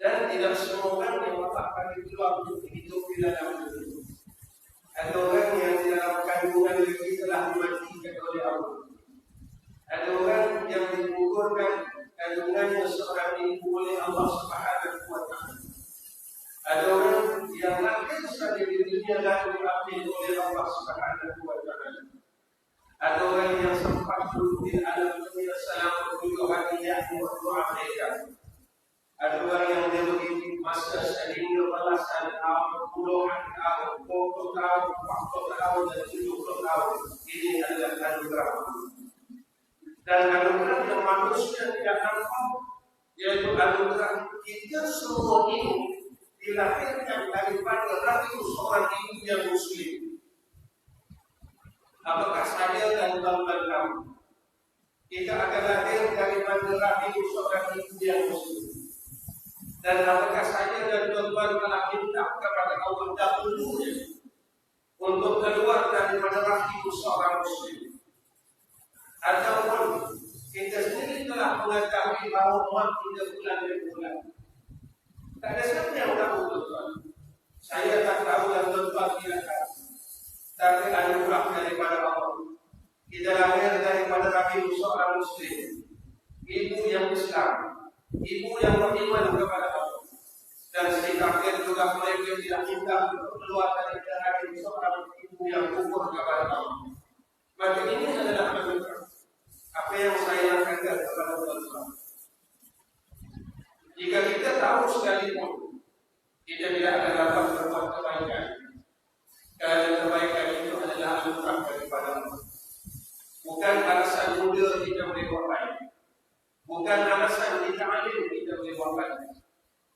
Dan tidak semua orang yang Allah bagi peluang untuk hidup di dalam dunia. Ada orang yang di dalam kandungan lagi telah dimatikan oleh Allah. Ada orang yang digugurkan kandungannya seorang ibu oleh Allah Subhanahu wa Ta'ala. Ada orang yang lahir saja di dunia lalu diambil oleh Allah Subhanahu wa Ta'ala. Ada orang yang sempat duduk di alam dunia selama 7 hari yang berdoa mereka. Ada orang yang dia begitu masa sehingga belasan tahun, puluhan tahun, 20 tahun, 40 tahun dan 70 tahun. Ini adalah anugerah. Dan anugerah yang manusia tidak nampak, yaitu anugerah kita semua ini dilahirkan daripada rahim seorang ibu yang muslim. Apakah saya dan teman-teman kamu kita akan lahir daripada rahim seorang ibu yang muslim? Dan apakah saya dan tuan-tuan telah minta kepada Allah dahulunya untuk keluar daripada rahim seorang muslim? Ataupun kita sendiri telah mengetahui bahawa mak kita bulan demi bulan? Tak ada siapa yang tahu, tuan-tuan. Saya tak tahu dan tuan-tuan tidak tahu. Tapi anugerah daripada Allah. Kita lahir daripada rahim seorang muslim, ibu yang Islam, ibu yang beriman kepada Allah. Dan sedikit juga mereka tidak minta untuk keluar dari rahim seorang ibu yang kufur kepada Allah. Maka ini adalah anugerah. Apa yang saya katakan kepada tuan-tuan, jika kita tahu sekalipun kita tidak akan dapat berbuat kebaikan, kerana kebaikan itu adalah anugerah daripada Allah. Bukan alasan muda kita boleh buat baik, bukan alasan kita alim kita boleh buat baik,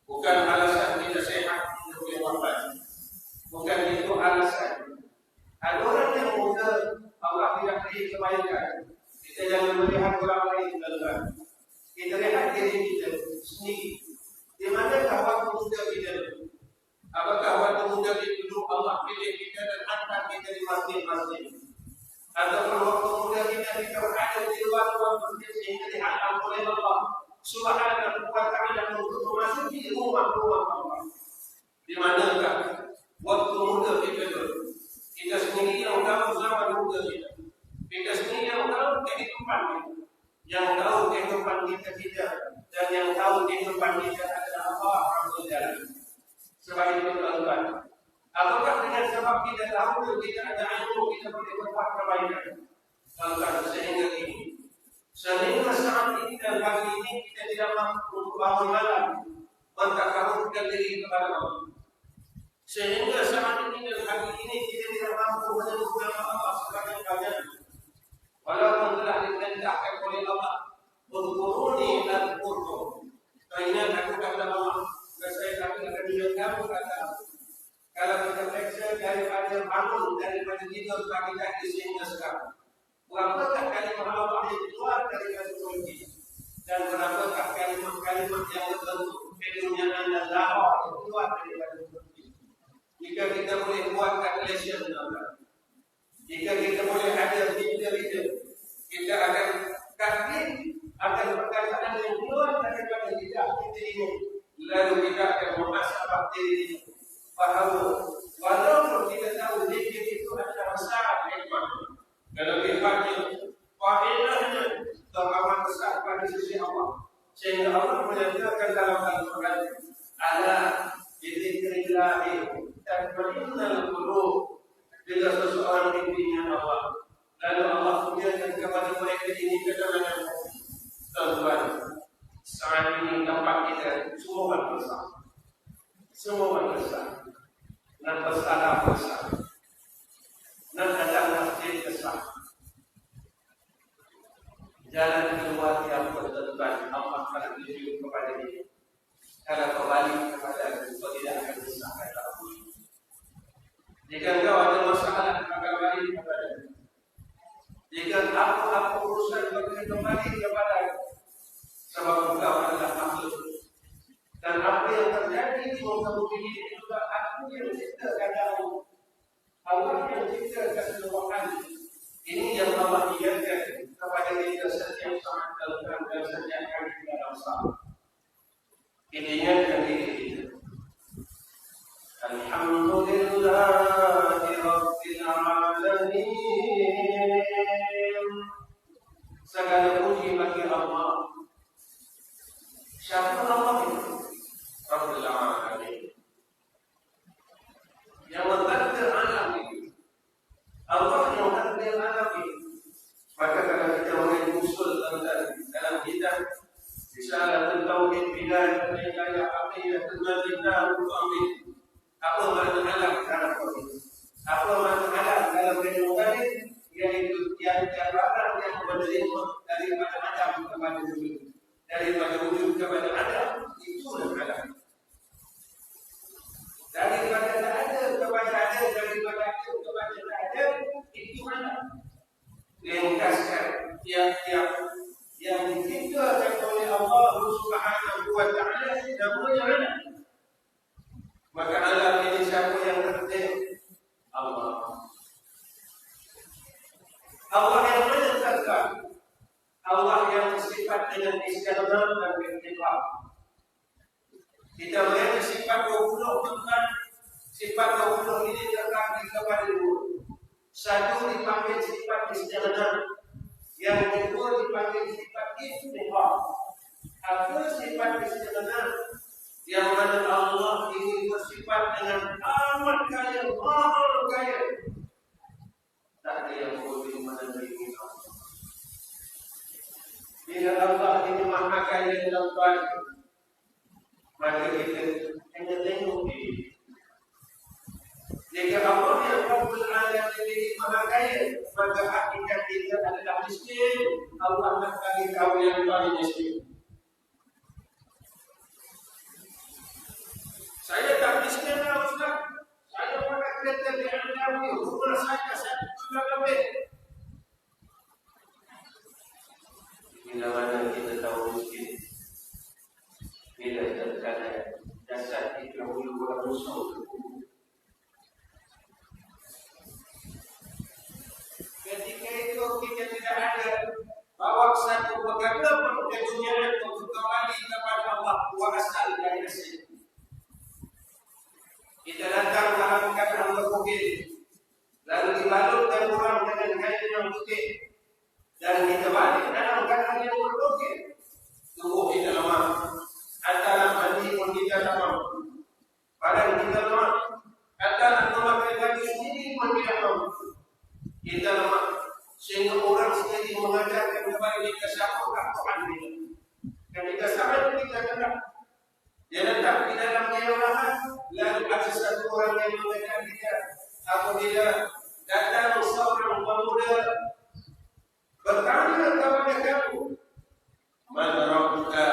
bukan alasan kita sehat kita boleh buat baik, bukan itu alasan. Ada orang yang muda Allah tidak beri kebaikan. Kita jangan melihat orang lain dalam. Kita lihat diri kita sendiri. Di manakah waktu muda kita? Apakah waktu muda kita dulu Allah pilih kita dan hantar kita di masjid-masjid? Ataupun waktu muda kita berada di luar masjid sehingga dihantar oleh Allah Subhanahu wa Ta'ala untuk memasuki rumah-rumah Allah? Di manakah waktu muda kita dulu? Kita sendiri yang tahu zaman muda kita. Kita sendiri yang tahu kehidupan kita, yang tahu kehidupan kita dan yang tahu kehidupan kita adalah Allah Subhanahu. Sebab itu tuan-tuan, apakah dengan sebab kita tahu kita ada ilmu kita boleh berbuat kebaikan? Tuan-tuan, sehingga saat ini dan pagi ini kita tidak mampu bangun malam mendekatkan diri kepada Allah. Sehingga saat ini dan pagi ini kita tidak mampu menemukan Allah sebagai kajian. Walaupun telah diperintahkan oleh Allah, "Udhkuruni adhkurkum." Ingat aku kata Allah, saya akan dengan kamu kata. Kalau kita periksa daripada bangun daripada tidur pagi tadi sehingga sekarang, berapakah kalimat Allah yang keluar daripada mulut kita? Dan berapakah kalimat-kalimat yang berbentuk kedunyaan dan lahir yang keluar daripada mulut kita? Jika kita boleh buat calculation, jika kita boleh ada video, kita akan kaji akan perkataan yang keluar daripada lidah kita ini. Lalu kita akan memasakkan diri bahawa walaupun kita tahu zikir itu adalah besar hikmah, kalau hikmahnya faedahnya teramat besar pada sisi Allah, sehingga Allah menyatakan dalam Al-Quran, "Ala bizikrillah tatma'innul qulub." Bila seseorang dipimpin Allah, lalu Allah kurniakan kepada mereka ini ketenangan. Tuan-tuan, saat ini tempat kita semua besar, dan bersalah besar, dan ada masjid besar. Jalan keluar yang bertentuan Allah akan tunjuk kepada dia. Kalau kembali kepada itu tidak akan besar kata Allah. Jika engkau ada masalah, maka kembali kepada dia. Jika apa-apa urusan kembali kepada dia. Sebab engkau adalah makhluk. Dan apa yang terjadi di muka bumi ini juga aku yang ciptakan kamu. Allah yang ciptakan keseluruhan. Ini yang Allah ingatkan kepada kita setiap saat dan setiap kali dalam saat. Ini ingatkan diri kita. Alhamdulillahi Rabbil Alamin. Segala puji bagi Allah. Siapa Allah itu? Rabbil Alamin. Yang mentakdir alam ini. Allah yang mentakdir alam ini. Maka kalau kita mengenai usul dalam kitab Risalatul Tauhid Bidayah Hidayah Aqidatul Madinah Amin. Apa makna alam dalam Tauhid? Apa makna alam dalam kehidupan? Yaitu yang barang yang menerima daripada Adam kepada wujud, daripada wujud kepada Adam, itulah alam. Daripada tak ada kepada ada, daripada ada kepada tak ada, itu alam. Ringkaskan yang diciptakan oleh Allah Subhanahu wa Ta'ala namanya alam. Maka alam ini siapa yang tertib? Allah. Allah yang menetapkan, Allah yang bersifat dengan istighfar dan istighfar. Kita melihat sifat 20 tentang sifat 20 ini terkait kepada dua. Satu dipanggil sifat istighfar, yang kedua dipanggil sifat istighfar. Apa sifat istighfar? Yang mana Allah ini bersifat dengan amat kaya, mahal kaya. Tak ada yang boleh menandingi Allah. Bila Allah ini maha kaya dalam Tuhan, maka kita hanya tengok diri. Jika Allah yang Rabbul Alamin ini maha kaya, maka hakikat kita adalah miskin. Allah nak bagi kau yang paling miskin. Saya tak miskin lah Ustaz. Saya pakai kereta BMW, rumah saya sudah lebih. Bila mana kita tahu miskin, bila terkadang jasad kita dahulu bermusuh. Ketika itu kita tidak ada bawa satu perkara pun ke dunia untuk kembali kepada Allah wa asal dari asal. Kita datang dalam keadaan berbukit, lalu dibalut dan kurang dengan kain yang putih, dan kita balik dalam keadaan yang berbukit. Tubuh kita lemah, antara mandi pun kita lemah, badan kita lemah, antara memakai baju sendiri pun tidak mampu. Kita lemah, sehingga orang sendiri mengajarkan kepada kita siapakah Tuhan ini. Ketika sampai kita kena dia letak di dalam kemewahan, lalu ada satu orang yang mengajar kita. Apabila datang seorang pemuda bertanya kepada kamu, mana Rabbuka?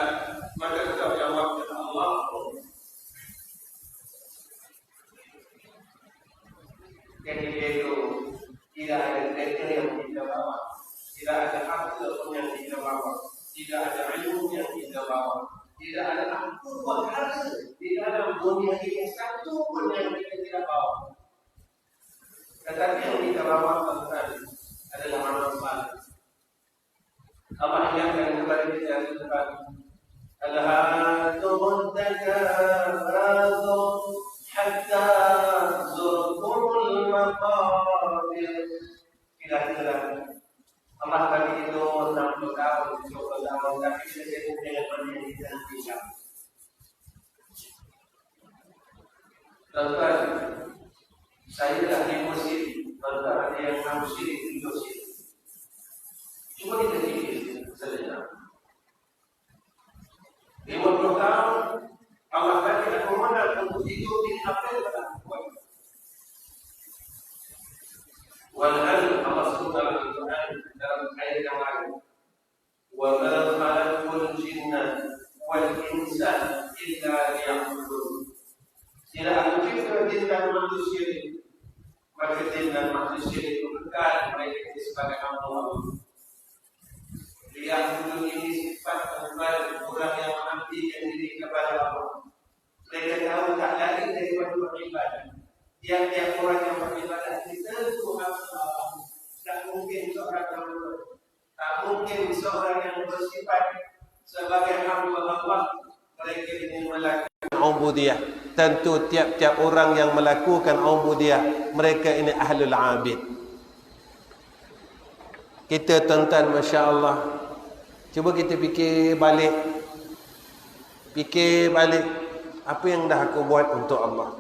Maka kau jawab, Allah. Ketika itu tidak ada kereta yang kita bawa, tidak ada harta pun yang kita bawa, tidak ada ilmu yang kita bawa, tidak ada apa perkara di dalam dunia ini satu pun yang kita tidak bawa. Tetapi yang kita bawa tadi adalah manfaat. Allah ingatkan kepada kita tentang Al-Hatumut Takatsur hatta zurtumul maqabir. Kira-kira Allah bagi itu 60 tahun, 70 tahun, tapi saya dengan pendidikan tidak. Tuan-tuan, saya dah di Mesir, tuan-tuan ada yang tahu syirik di Mesir. Cuma kita fikir sejenak. 50 tahun, Allah bagi aku mana untuk hidup ini apa yang telah buat. Wal'an Allah sebut dalam Al-Quran dalam ayat yang lain. Wa ma khalaqul jinna wal insa illa liya'budun. Tidak aku cipta jin dan manusia ini, maka jin dan manusia itu kekal mereka sebagai hamba Allah. Liya'budun ini sifat kembali orang yang mengabdikan diri kepada Allah. Mereka tahu tak lagi daripada beribadah. Tiap-tiap orang yang beribadah kita itu Allah. Tak mungkin seorang yang tak mungkin seorang yang bersifat sebagai hamba Allah mereka ini melakukan ubudiyah. tentu tiap-tiap orang yang melakukan ubudiyah, mereka ini ahlul abid. Kita tuan-tuan, Masya Allah, cuba kita fikir balik. Fikir balik, apa yang dah aku buat untuk Allah.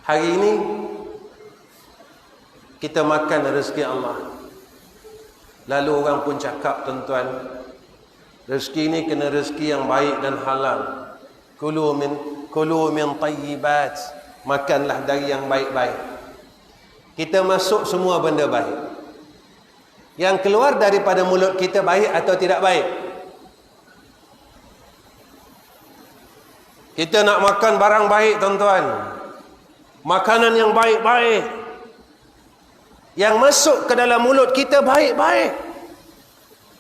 Hari ini kita makan rezeki Allah. Lalu orang pun cakap, tuan-tuan, rezeki ini kena rezeki yang baik dan halal. Kulu min tayyibat. Makanlah dari yang baik-baik. Kita masuk semua benda baik. Yang keluar daripada mulut kita baik atau tidak baik? Kita nak makan barang baik, tuan-tuan. Makanan yang baik-baik. Yang masuk ke dalam mulut kita baik-baik.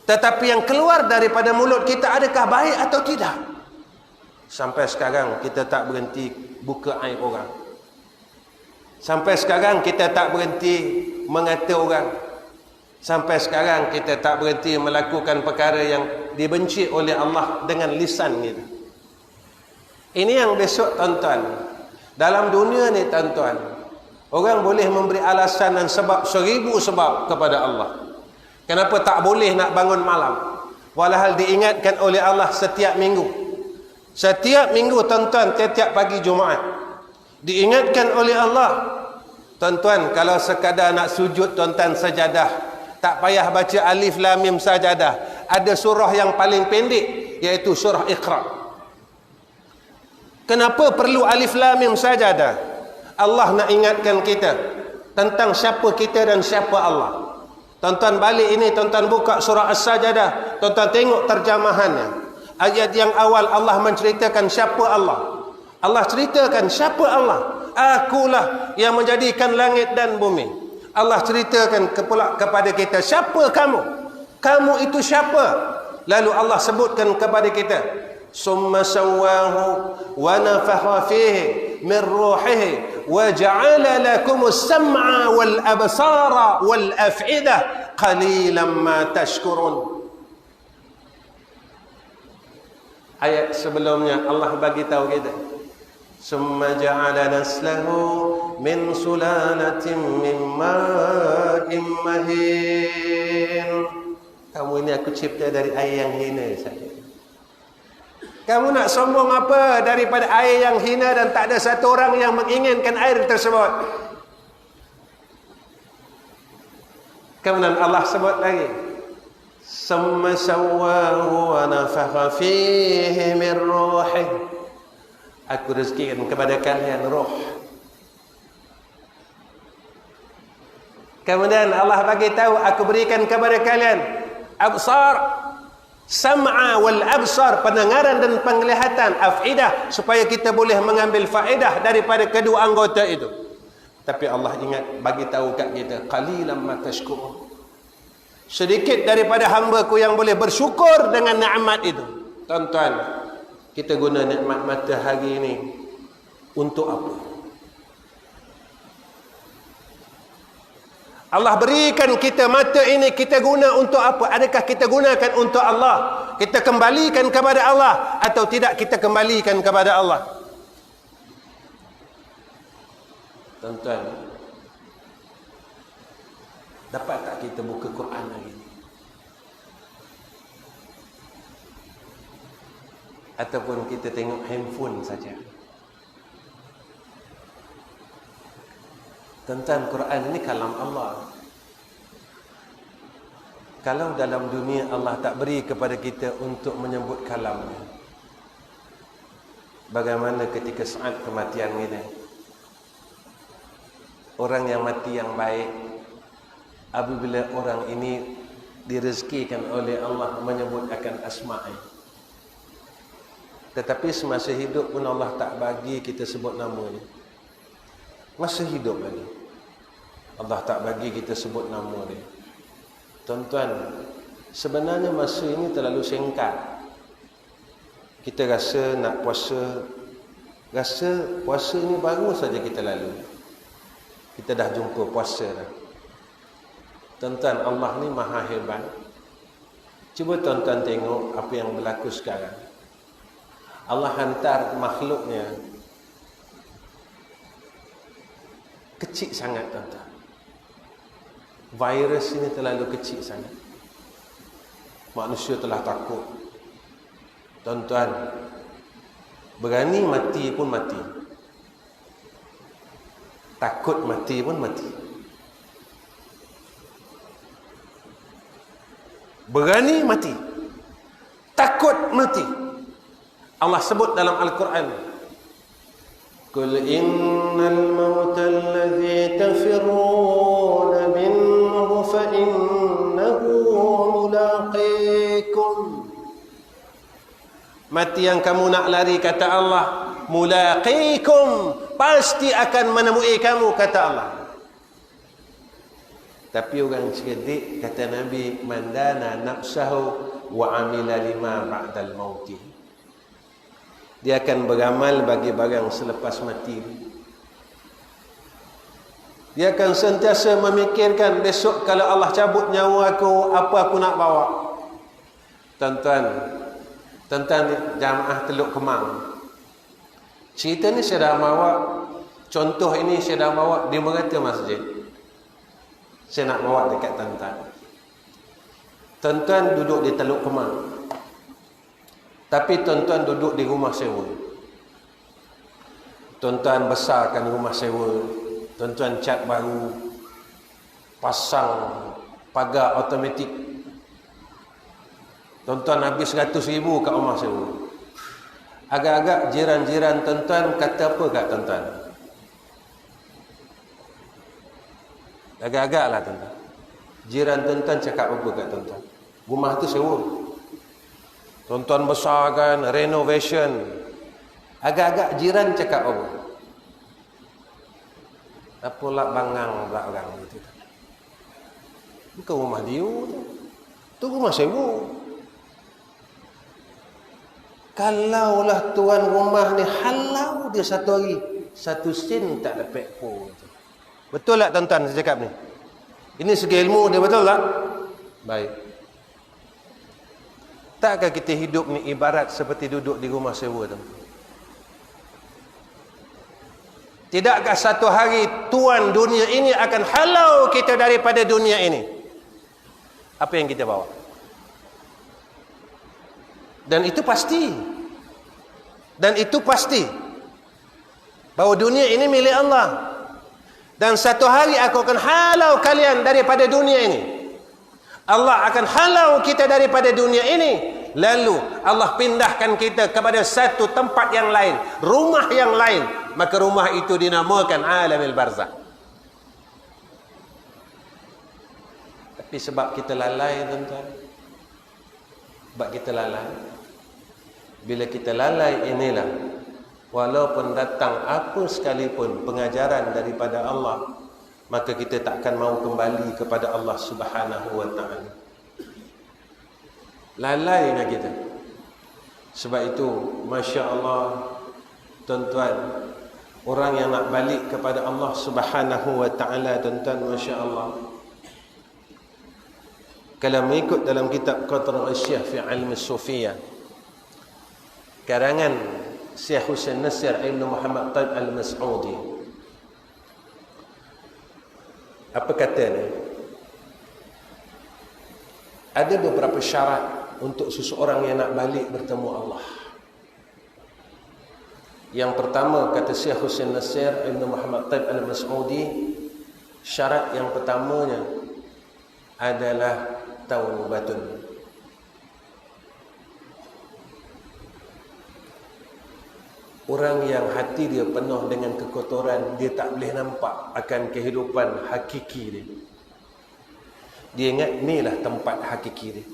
Tetapi yang keluar daripada mulut kita adakah baik atau tidak? Sampai sekarang kita tak berhenti buka aib orang. Sampai sekarang kita tak berhenti mengata orang. Sampai sekarang kita tak berhenti melakukan perkara yang dibenci oleh Allah dengan lisan kita. Ini yang besok, tuan-tuan. Dalam dunia ni, tuan-tuan, orang boleh memberi alasan dan sebab 1000 sebab kepada Allah. Kenapa tak boleh nak bangun malam? Walhal diingatkan oleh Allah setiap minggu. Setiap minggu, tuan-tuan, tiap-tiap pagi Jumaat. Diingatkan oleh Allah. Tuan-tuan, kalau sekadar nak sujud, tuan-tuan, sajadah. Tak payah baca alif lam mim sajadah. Ada surah yang paling pendek, iaitu surah Iqra. Kenapa perlu alif lam mim sajadah? Allah nak ingatkan kita tentang siapa kita dan siapa Allah. Tuan-tuan balik ini, tuan-tuan buka surah As-Sajadah, tuan-tuan tengok terjemahannya. Ayat yang awal Allah menceritakan siapa Allah. Allah ceritakan siapa Allah. Akulah yang menjadikan langit dan bumi. Allah ceritakan kepada kita siapa kamu. Kamu itu siapa? Lalu Allah sebutkan kepada kita, summa sawwahu wa nafakha fihi min ruhihi wa ja'ala lakumus sam'a wal absara wal af'idah qalilan ma tashkurun. Ayat sebelumnya Allah bagi tahu kita, summa ja'ala naslahu min sulalatin min ma'in mahin. Kamu ini aku cipta dari air yang hina saja. Kamu nak sombong apa daripada air yang hina dan tak ada satu orang yang menginginkan air tersebut? Kemudian Allah sebut lagi, summa sawwahu wa nafakha fihi min ruhi. Aku rezekikan kepada kalian roh. Kemudian Allah bagi tahu, aku berikan kepada kalian absar, sam'a wal absar, pendengaran dan penglihatan, afidah, supaya kita boleh mengambil faedah daripada kedua anggota itu. Tapi Allah ingat bagi tahu kat kita, qalilan ma tashkurun. Sedikit daripada hamba-Ku yang boleh bersyukur dengan nikmat itu. Tuan-tuan, kita guna nikmat matahari ini untuk apa? Allah berikan kita mata ini, kita guna untuk apa? Adakah kita gunakan untuk Allah? Kita kembalikan kepada Allah atau tidak kita kembalikan kepada Allah? Tuan-tuan, dapat tak kita buka Quran lagi? Ataupun kita tengok handphone saja? Tentang Quran ini kalam Allah. Kalau dalam dunia Allah tak beri kepada kita untuk menyebut kalamnya, bagaimana ketika saat kematian ini? Orang yang mati yang baik, apabila orang ini direzekikan oleh Allah menyebut akan asma'i, tetapi semasa hidup pun Allah tak bagi kita sebut namanya. Masih hidup lagi Allah tak bagi kita sebut nama dia. Tuan-tuan, sebenarnya masa ini terlalu singkat. Kita rasa nak puasa, rasa puasa ni baru saja kita lalu, kita dah jumpa puasa dah. Tuan-tuan, Allah ni maha hebat. Cuba tuan-tuan tengok apa yang berlaku sekarang. Allah hantar makhluknya kecil sangat, tuan-tuan. Virus ini terlalu kecil sangat. Manusia telah takut. Tuan-tuan, berani mati pun mati. Takut mati pun mati. Berani mati. Takut mati. Allah sebut dalam Al-Quran, Qul innal mauta alladhi tafirruna minhu fa innahu mulaqikum. Mati yang kamu nak lari, kata Allah, mulaqikum, pasti akan menemui kamu, kata Allah. Tapi orang cerdik, kata Nabi, mandana nafsahu wa amila lima ba'dal mauti. Dia akan beramal bagi barang selepas mati. Dia akan sentiasa memikirkan, besok kalau Allah cabut nyawa aku, apa aku nak bawa. Tuan-tuan jamaah Teluk Kemang, cerita ni saya dah bawa, contoh ini saya dah bawa di Merata Masjid. Saya nak bawa dekat tuan-tuan. Tuan-tuan duduk di Teluk Kemang, tapi tuan-tuan duduk di rumah sewa. Tuan-tuan besarkan rumah sewa, tuan-tuan cat baru, pasang pagar automatik. Tuan-tuan habis 100,000 kat rumah sewa. Agak-agak jiran-jiran tuan-tuan kata apa kat tuan-tuan? Agak-agak lah tuan-tuan. Jiran tuan-tuan cakap apa kat tuan-tuan? Rumah tu sewa. Tuan-tuan besarkan, renovation. Agak-agak jiran cakap apa? Apa lah bangang pula orang itu? Bukan rumah dia tu. Tu rumah sewa. Kalaulah tuan rumah ni halau dia satu hari, 1 sen tak dapat pun. Betul tak tuan-tuan saya cakap ni? Ini segi ilmu dia, betul tak? Baik. Takkah kita hidup ni ibarat seperti duduk di rumah sewa tu? Tidakkah satu hari tuan dunia ini akan halau kita daripada dunia ini? Apa yang kita bawa? Dan itu pasti. Dan itu pasti. Bahawa dunia ini milik Allah. Dan satu hari aku akan halau kalian daripada dunia ini. Allah akan halau kita daripada dunia ini. Lalu Allah pindahkan kita kepada satu tempat yang lain, rumah yang lain. Maka rumah itu dinamakan alamil barzakh. Tapi sebab kita lalai, tuan-tuan. Sebab kita lalai. Bila kita lalai inilah, walaupun datang apa sekalipun pengajaran daripada Allah, maka kita takkan mau kembali kepada Allah Subhanahu wa ta'ala. Lalainya kita. Sebab itu, Masya Allah, tuan-tuan, orang yang nak balik kepada Allah Subhanahu wa ta'ala, tuan-tuan, Masya Allah, kalau mengikut dalam kitab Qatrul Asyah fi Ilmi Sufiyah, karangan Syekh Husain Nasir Ibn Muhammad Taib Al-Mas'udi, apa kata ni? Ada beberapa syarat untuk seseorang yang nak balik bertemu Allah. Yang pertama, kata Syekh Husain Nasir Ibn Muhammad Taib Al-Mas'udi, syarat yang pertamanya adalah taubatun. Orang yang hati dia penuh dengan kekotoran, dia tak boleh nampak akan kehidupan hakiki dia. Dia ingat inilah tempat hakiki dia.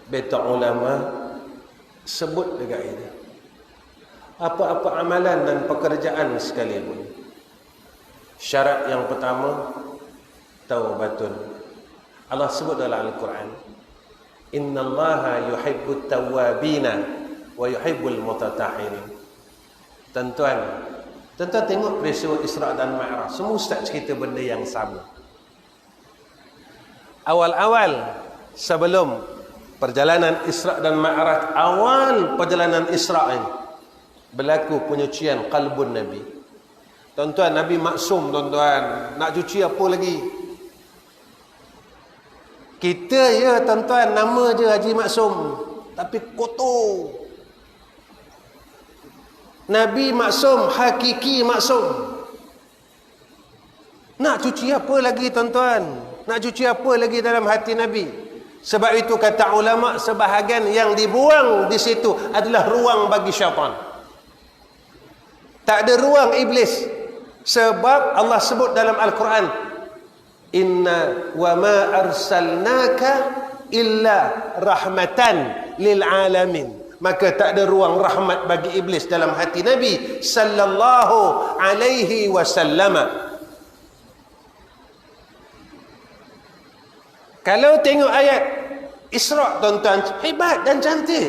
Beta ulama sebut dekat ini, apa-apa amalan dan pekerjaan sekalipun, syarat yang pertama taubatun. Allah sebut dalam Al-Quran, innallaha yuhibbut tawwabina wa yuhibbul mutatahhirin. Tuan-tuan tengok peristiwa Isra dan Mi'raj, semua ustaz cerita benda yang sama. Awal-awal sebelum perjalanan Isra' dan Mi'raj, awal perjalanan Isra' ini berlaku penyucian qalbun Nabi. Tuan-tuan, Nabi maksum tuan-tuan. Nak cuci apa lagi? Kita ya tuan-tuan, nama je Haji Maksum, tapi kotor. Nabi maksum, hakiki maksum. Nak cuci apa lagi tuan-tuan? Nak cuci apa lagi dalam hati Nabi? Sebab itu kata ulama, sebahagian yang dibuang di situ adalah ruang bagi syaitan. Tak ada ruang iblis. Sebab Allah sebut dalam Al-Quran, inna wa ma arsalnaka illa rahmatan lil alamin. Maka tak ada ruang rahmat bagi iblis dalam hati Nabi sallallahu alaihi wasallam. Kalau tengok ayat Isra' tuan-tuan, hebat dan cantik.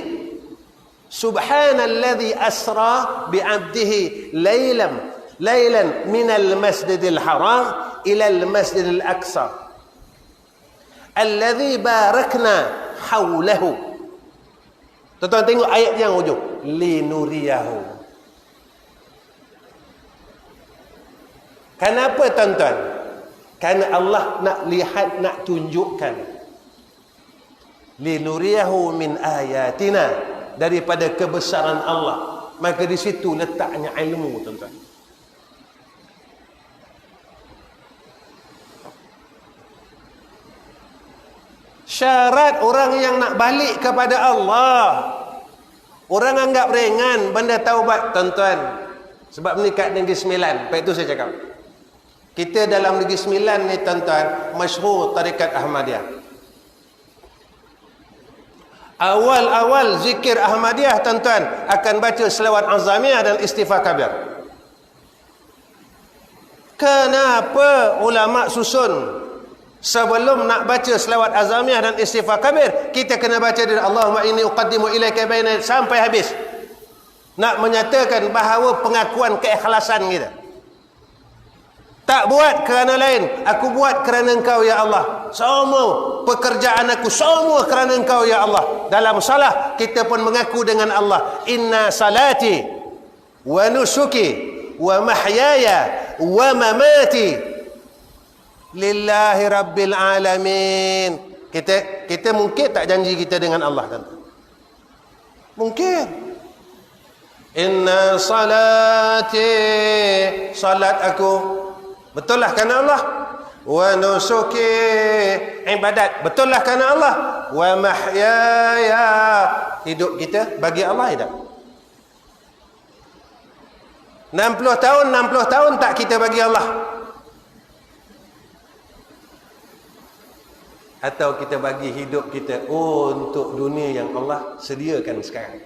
Subhanalladzi asra bi'abdihi laylan minal masjidil haram ilal masjidil aqsa alladzi barakna hawlahu. Tuan-tuan tengok ayat yang hujung, linuriyahu. Kenapa tuan-tuan? Kerana Allah nak lihat, nak tunjukkan. Linuriyahu min ayatina, daripada kebesaran Allah. Maka di situ letaknya ilmu tuan-tuan. Syarat orang yang nak balik kepada Allah, orang anggap ringan benda taubat tuan-tuan. Sebab ni kat Negeri Sembilan, lepas itu saya cakap, kita dalam Negeri Sembilan ni tuan-tuan, masyhur tarikat Ahmadiyah. Awal-awal zikir Ahmadiyah tuan-tuan akan baca selawat azamiyah dan istighfar kabir. Kenapa ulama susun sebelum nak baca selawat azamiyah dan istighfar kabir, kita kena baca dari Allahumma inni uqaddimu ilaika baina sampai habis. Nak menyatakan bahawa pengakuan keikhlasan kita. Tak buat kerana lain, aku buat kerana Engkau ya Allah. Semua pekerjaan aku semua kerana Engkau ya Allah. Dalam salah kita pun mengaku dengan Allah, inna salati wa nusuki wa mahyaya wa mamati lillahi rabbil alamin. Kita mungkin tak janji kita dengan Allah kan? Mungkin. Inna salati, salat aku betullah kerana Allah. Wa nusuki, ibadat betullah kerana Allah. Wa mahyaya, hidup kita bagi Allah hidup. 60 tahun tak kita bagi Allah. Atau kita bagi hidup kita untuk dunia yang Allah sediakan sekarang.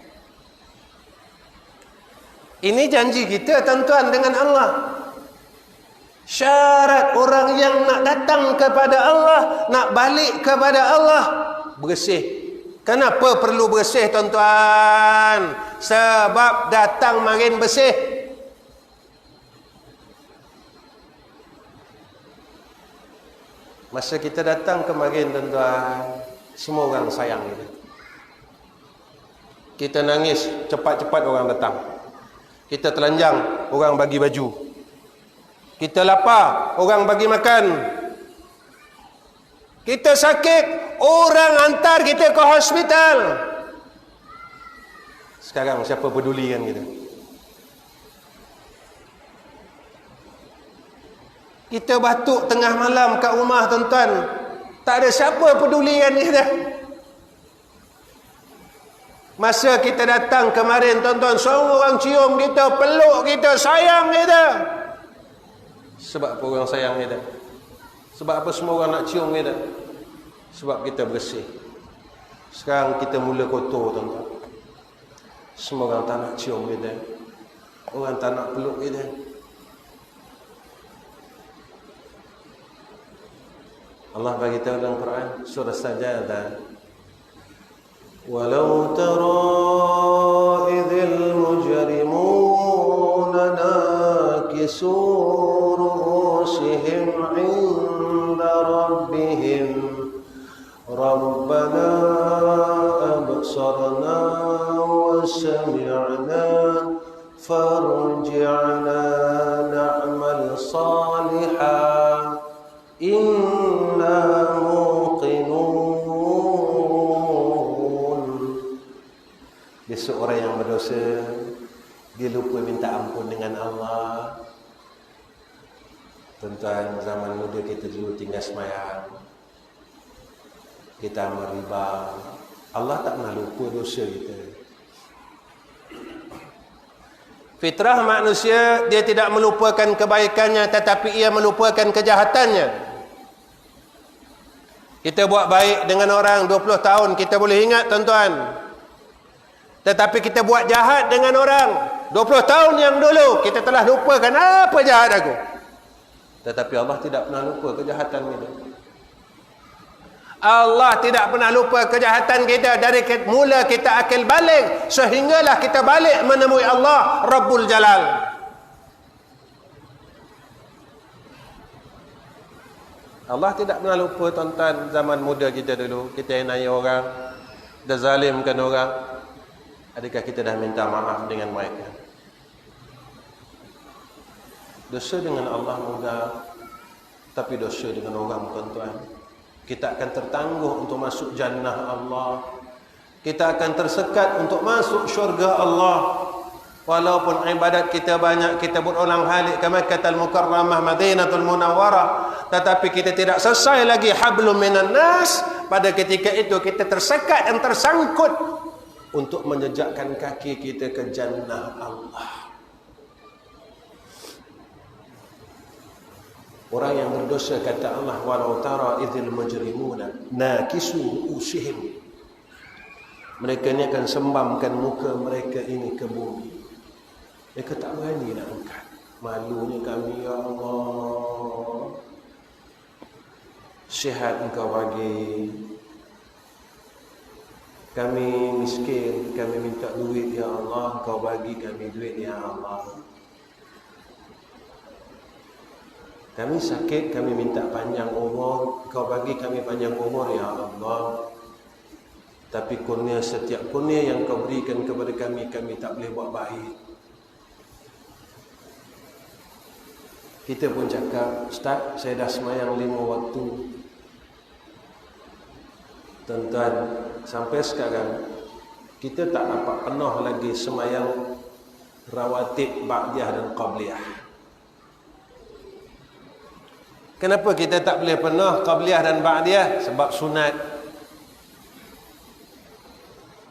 Ini janji kita tuan-tuan dengan Allah. Syarat orang yang nak datang kepada Allah, nak balik kepada Allah, bersih. Kenapa perlu bersih tuan-tuan? Sebab datang makin bersih. Masa kita datang kemarin tuan-tuan, semua orang sayang kita. Kita nangis, cepat-cepat orang datang. Kita telanjang, orang bagi baju. Kita lapar, orang bagi makan. Kita sakit, orang hantar kita ke hospital. Sekarang siapa peduli kan kita? Kita batuk tengah malam kat rumah tuan-tuan, tak ada siapa peduli kan kita. Masa kita datang kemarin tuan-tuan, semua orang cium kita, peluk kita, sayang kita. Sebab apa orang sayang kita? Sebab apa semua orang nak cium kita? Sebab kita bersih. Sekarang kita mula kotor tuan-tuan. Semua orang tak nak cium kita, orang tak nak peluk kita. Allah bagi tahu dalam Quran surah Sajdah, walau tara idzal mujrimuna nakisu ru'usihim 'inda rabbihim rabbana سمعنا فارجعنا نعمل صالحا إنا موقنون. Besok orang yang berdosa, dia lupa minta ampun dengan Allah. Tuan-tuan, zaman muda kita dulu tinggal semayang, kita amal riba, Allah tak pernah lupa dosa kita. Fitrah manusia, dia tidak melupakan kebaikannya, tetapi ia melupakan kejahatannya. Kita buat baik dengan orang 20 tahun, kita boleh ingat tuan-tuan. Tetapi kita buat jahat dengan orang 20 tahun yang dulu, kita telah lupakan apa jahat aku. Tetapi Allah tidak pernah lupa kejahatan kita. Allah tidak pernah lupa kejahatan kita dari mula kita akil balik sehinggalah kita balik menemui Allah Rabbul Jalal. Allah tidak pernah lupa tuan-tuan zaman muda kita dulu. Kita naya orang, dah zalimkan orang. Adakah kita dah minta maaf dengan mereka? Dosa dengan Allah mudah, tapi dosa dengan orang tuan-tuan, kita akan tertangguh untuk masuk jannah Allah. Kita akan tersekat untuk masuk syurga Allah. Walaupun ibadat kita banyak, kita berulang-alik ke Makkahul Mukarramah, Madinatul Munawwarah, tetapi kita tidak selesai lagi hablum minan nas. Pada ketika itu kita tersekat dan tersangkut untuk menjejakkan kaki kita ke jannah Allah. Orang yang berdosa, kata Allah, walau tara idzil mujrimuna nakisu ru'usihim, mereka ni akan sembamkan muka mereka ini ke bumi. Mereka tak berani nak angkat. Malunya kami, ya Allah. Sihat Engkau bagi. Kami miskin, kami minta duit, ya Allah. Engkau bagi kami duit, ya Allah. Kami sakit, kami minta panjang umur, Kau bagi kami panjang umur, ya Allah. Tapi kurnia, setiap kurnia yang Kau berikan kepada kami, kami tak boleh buat baik. Kita pun cakap, Ustaz, saya dah semayang 5 waktu. Tuan-tuan, sampai sekarang kita tak dapat penuh lagi semayang rawatib, ba'diyah dan qabliyah. Kenapa kita tak boleh penuh qabliyah dan ba'diyah? Sebab sunat.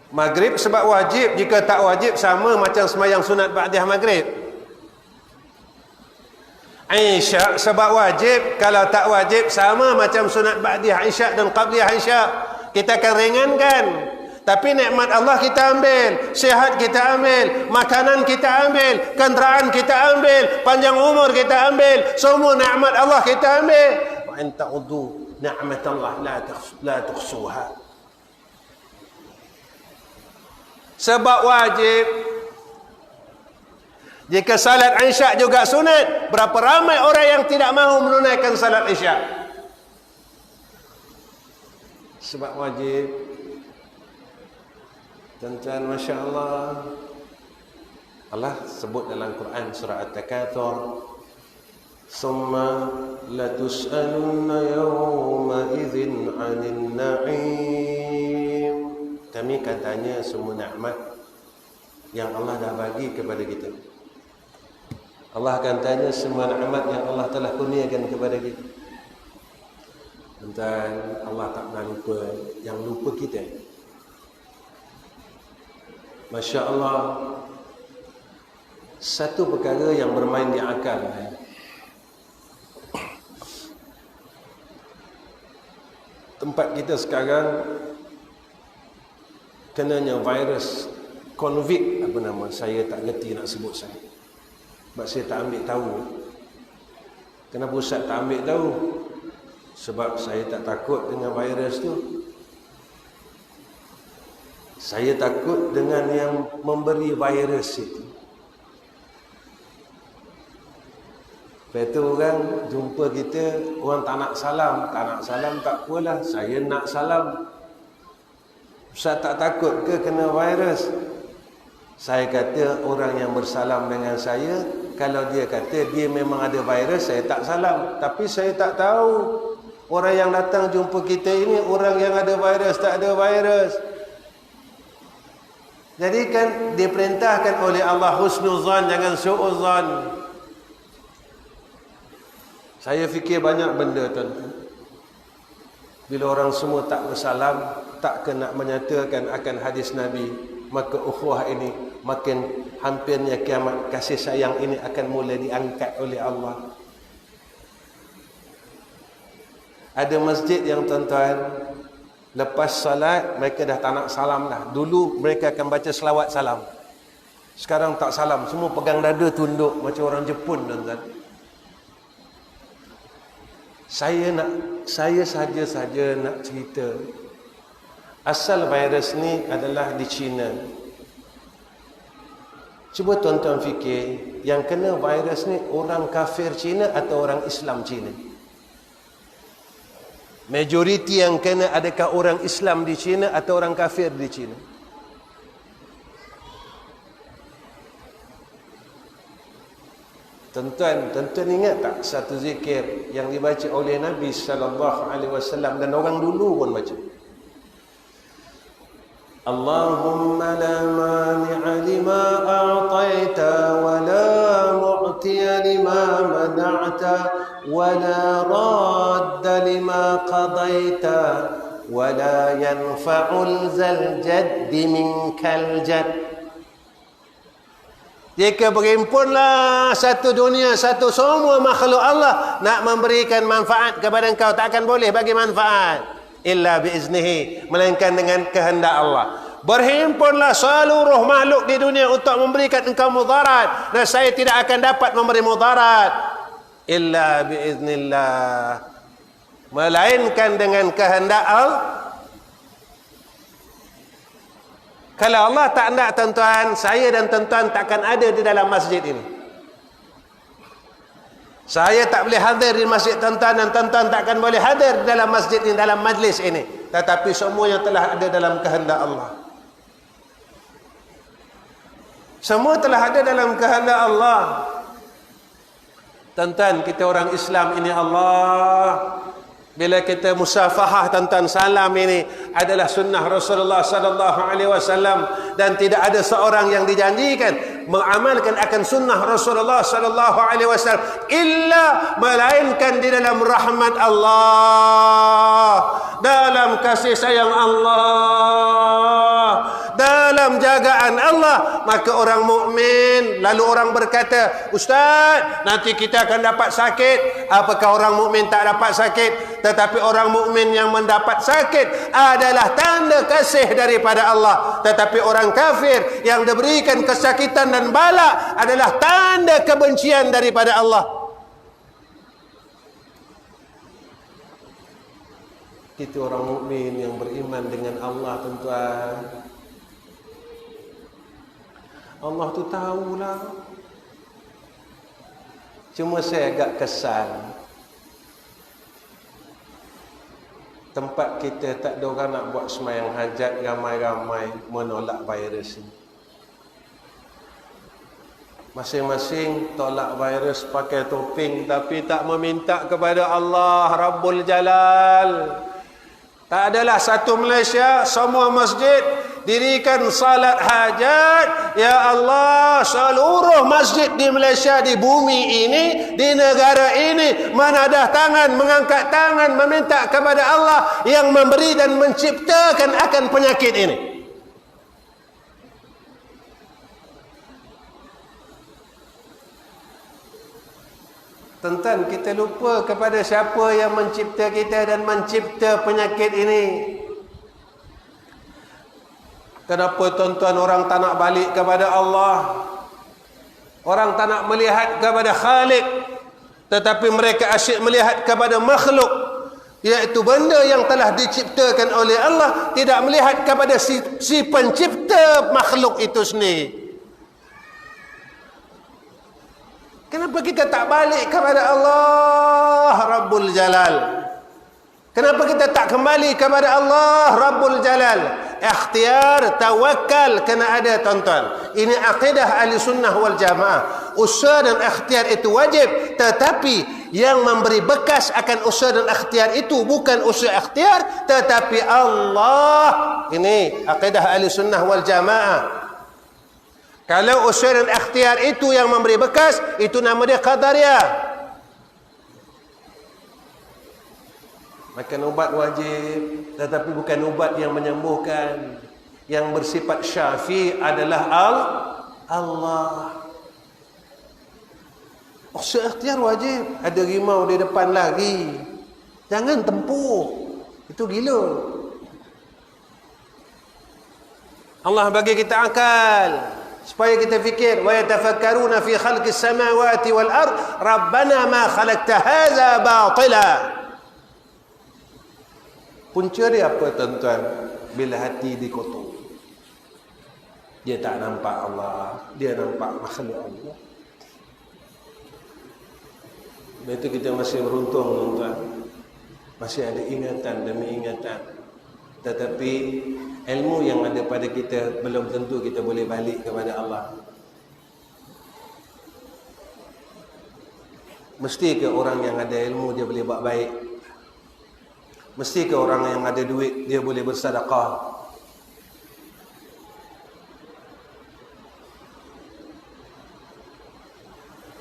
Maghrib sebab wajib. Jika tak wajib, sama macam semayang sunat ba'diyah maghrib. Isyak sebab wajib. Kalau tak wajib, sama macam sunat ba'diyah isyak dan qabliyah isyak. Kita akan ringankan. Tapi nikmat Allah kita ambil, sihat kita ambil, makanan kita ambil, kenderaan kita ambil, panjang umur kita ambil, semua nikmat Allah kita ambil. Wa in ta'uddu ni'matallah la tuhsuha. Sebab wajib. Jika salat isyak juga sunat, berapa ramai orang yang tidak mahu menunaikan salat isyak? Sebab wajib. Tuan-tuan, Masya Allah, Allah sebut dalam Quran surah At-Takatsur, summa latus'alunna yawma idzin 'anil na'im. Kami akan tanya semua nikmat yang Allah dah bagi kepada kita. Allah akan tanya semua nikmat yang Allah telah kurniakan kepada kita. Tuan-tuan, Allah tak pernah lupa. Yang lupa kita. Masya Allah, satu perkara yang bermain di akal. Tempat kita sekarang kenanya virus COVID, apa nama, saya tak ngerti nak sebut saya. Sebab saya tak ambil tahu. Kenapa Ustaz tak ambil tahu? Sebab saya tak takut dengan virus tu. Saya takut dengan yang memberi virus itu. Lepas tu orang jumpa kita, orang tak nak salam. Tak nak salam tak apalah, saya nak salam. Ustaz tak takut ke kena virus? Saya kata orang yang bersalam dengan saya, kalau dia kata dia memang ada virus, saya tak salam. Tapi saya tak tahu orang yang datang jumpa kita ini orang yang ada virus, tak ada virus. Jadi kan diperintahkan oleh Allah husnuzan, jangan su'uzan. Saya fikir banyak benda tuan-tuan. Bila orang semua tak bersalam, tak kena menyatakan akan hadis Nabi, maka ukhuwah ini makin hampirnya kiamat, kasih sayang ini akan mulai diangkat oleh Allah. Ada masjid yang tuan-tuan, lepas salat mereka dah tak nak salam dah. Dulu mereka akan baca selawat salam, sekarang tak salam, semua pegang dada tunduk macam orang Jepun tuan-tuan. Saya saja nak cerita, asal virus ni adalah di China. Cuba tuan-tuan fikir, yang kena virus ni orang kafir China atau orang Islam China? Majoriti yang kena adakah orang Islam di China atau orang kafir di China? Tuan-tuan ingat tak satu zikir yang dibaca oleh Nabi SAW dan orang dulu pun baca? Allahumma la mani'a lima a'taita wa la mu'tiya lima mana'ta wa la radda lima qadaita wa la yanfa'ul zal jaddi minkal jadd. Jika berhimpunlah satu dunia, satu semua makhluk Allah nak memberikan manfaat kepada engkau, tak akan boleh bagi manfaat illa biiznihi, melainkan dengan kehendak Allah. Berhimpunlah seluruh makhluk di dunia untuk memberikan engkau mudarat, dan saya tidak akan dapat memberi mudarat illa biiznillah, melainkan dengan kehendak Allah. Kalau Allah tak hendak tuan-tuan, saya dan tuan-tuan takkan ada di dalam masjid ini. Saya tak boleh hadir di masjid tuan-tuan, dan tuan-tuan takkan boleh hadir di dalam masjid ini, dalam majlis ini. Tetapi semuanya telah ada dalam kehendak Allah. Semua telah ada dalam kehendak Allah. Tuan-tuan, kita orang Islam ini Allah, bila kita musafahah tuan-tuan, salam ini adalah sunnah Rasulullah sallallahu alaihi wasallam, dan tidak ada seorang yang dijanjikan mengamalkan akan sunnah Rasulullah sallallahu alaihi wasallam illa melainkan di dalam rahmat Allah, dalam kasih sayang Allah, dalam jagaan Allah. Maka orang mukmin, lalu orang berkata, Ustaz, nanti kita akan dapat sakit. Apakah orang mukmin tak dapat sakit? Tetapi orang mukmin yang mendapat sakit adalah tanda kasih daripada Allah. Tetapi orang kafir yang diberikan kesakitan dan bala adalah tanda kebencian daripada Allah. Kita orang mukmin yang beriman dengan Allah tuan-tuan. Allah tu tahulah. Cuma saya agak kesal, tempat kita tak ada orang nak buat sembahyang hajat, ramai-ramai menolak virus ini. Masing-masing tolak virus pakai topeng, tapi tak meminta kepada Allah Rabbul Jalal. Tak adalah satu Malaysia, semua masjid dirikan salat hajat. Ya Allah, seluruh masjid di Malaysia, di bumi ini, di negara ini, menadah tangan, mengangkat tangan, meminta kepada Allah yang memberi dan menciptakan akan penyakit ini. Tuan-tuan, kita lupa kepada siapa yang mencipta kita dan mencipta penyakit ini. Kenapa tuan-tuan orang tak nak balik kepada Allah? Orang tak nak melihat kepada Khalik, tetapi mereka asyik melihat kepada makhluk, iaitu benda yang telah diciptakan oleh Allah, tidak melihat kepada si pencipta makhluk itu sendiri. Kenapa kita tak balik kepada Allah Rabbul Jalal? Kenapa kita tak kembali kepada Allah Rabbul Jalal? Ikhtiar, tawakal kena ada, tuan-tuan. Ini akidah ahli sunnah wal jamaah. Usaha dan ikhtiar itu wajib, tetapi yang memberi bekas akan usaha dan ikhtiar itu bukan usaha ikhtiar, tetapi Allah. Ini akidah ahli sunnah wal jamaah. Kalau usaha dan ikhtiar itu yang memberi bekas, itu nama dia qadariyah. Makan ubat wajib, tetapi bukan ubat yang menyembuhkan. Yang bersifat syafi adalah Allah. Usaha ikhtiar wajib. Ada rimau di depan lagi, jangan tempuh. Itu gila. Allah bagi kita akal supaya kita fikir. Wa yatafakkaruna fi khalqis samawati wal ard rabbana ma khalaqta hadza batila. Punca dia apa, tuan-tuan? Bila hati dikotor, dia tak nampak Allah, dia nampak makhluk Allah. Itu kita masih beruntung, tuan-tuan, masih ada ingatan demi ingatan. Tetapi ilmu yang ada pada kita belum tentu kita boleh balik kepada Allah. Mesti ke orang yang ada ilmu dia boleh buat baik? Mesti ke orang yang ada duit dia boleh bersedekah?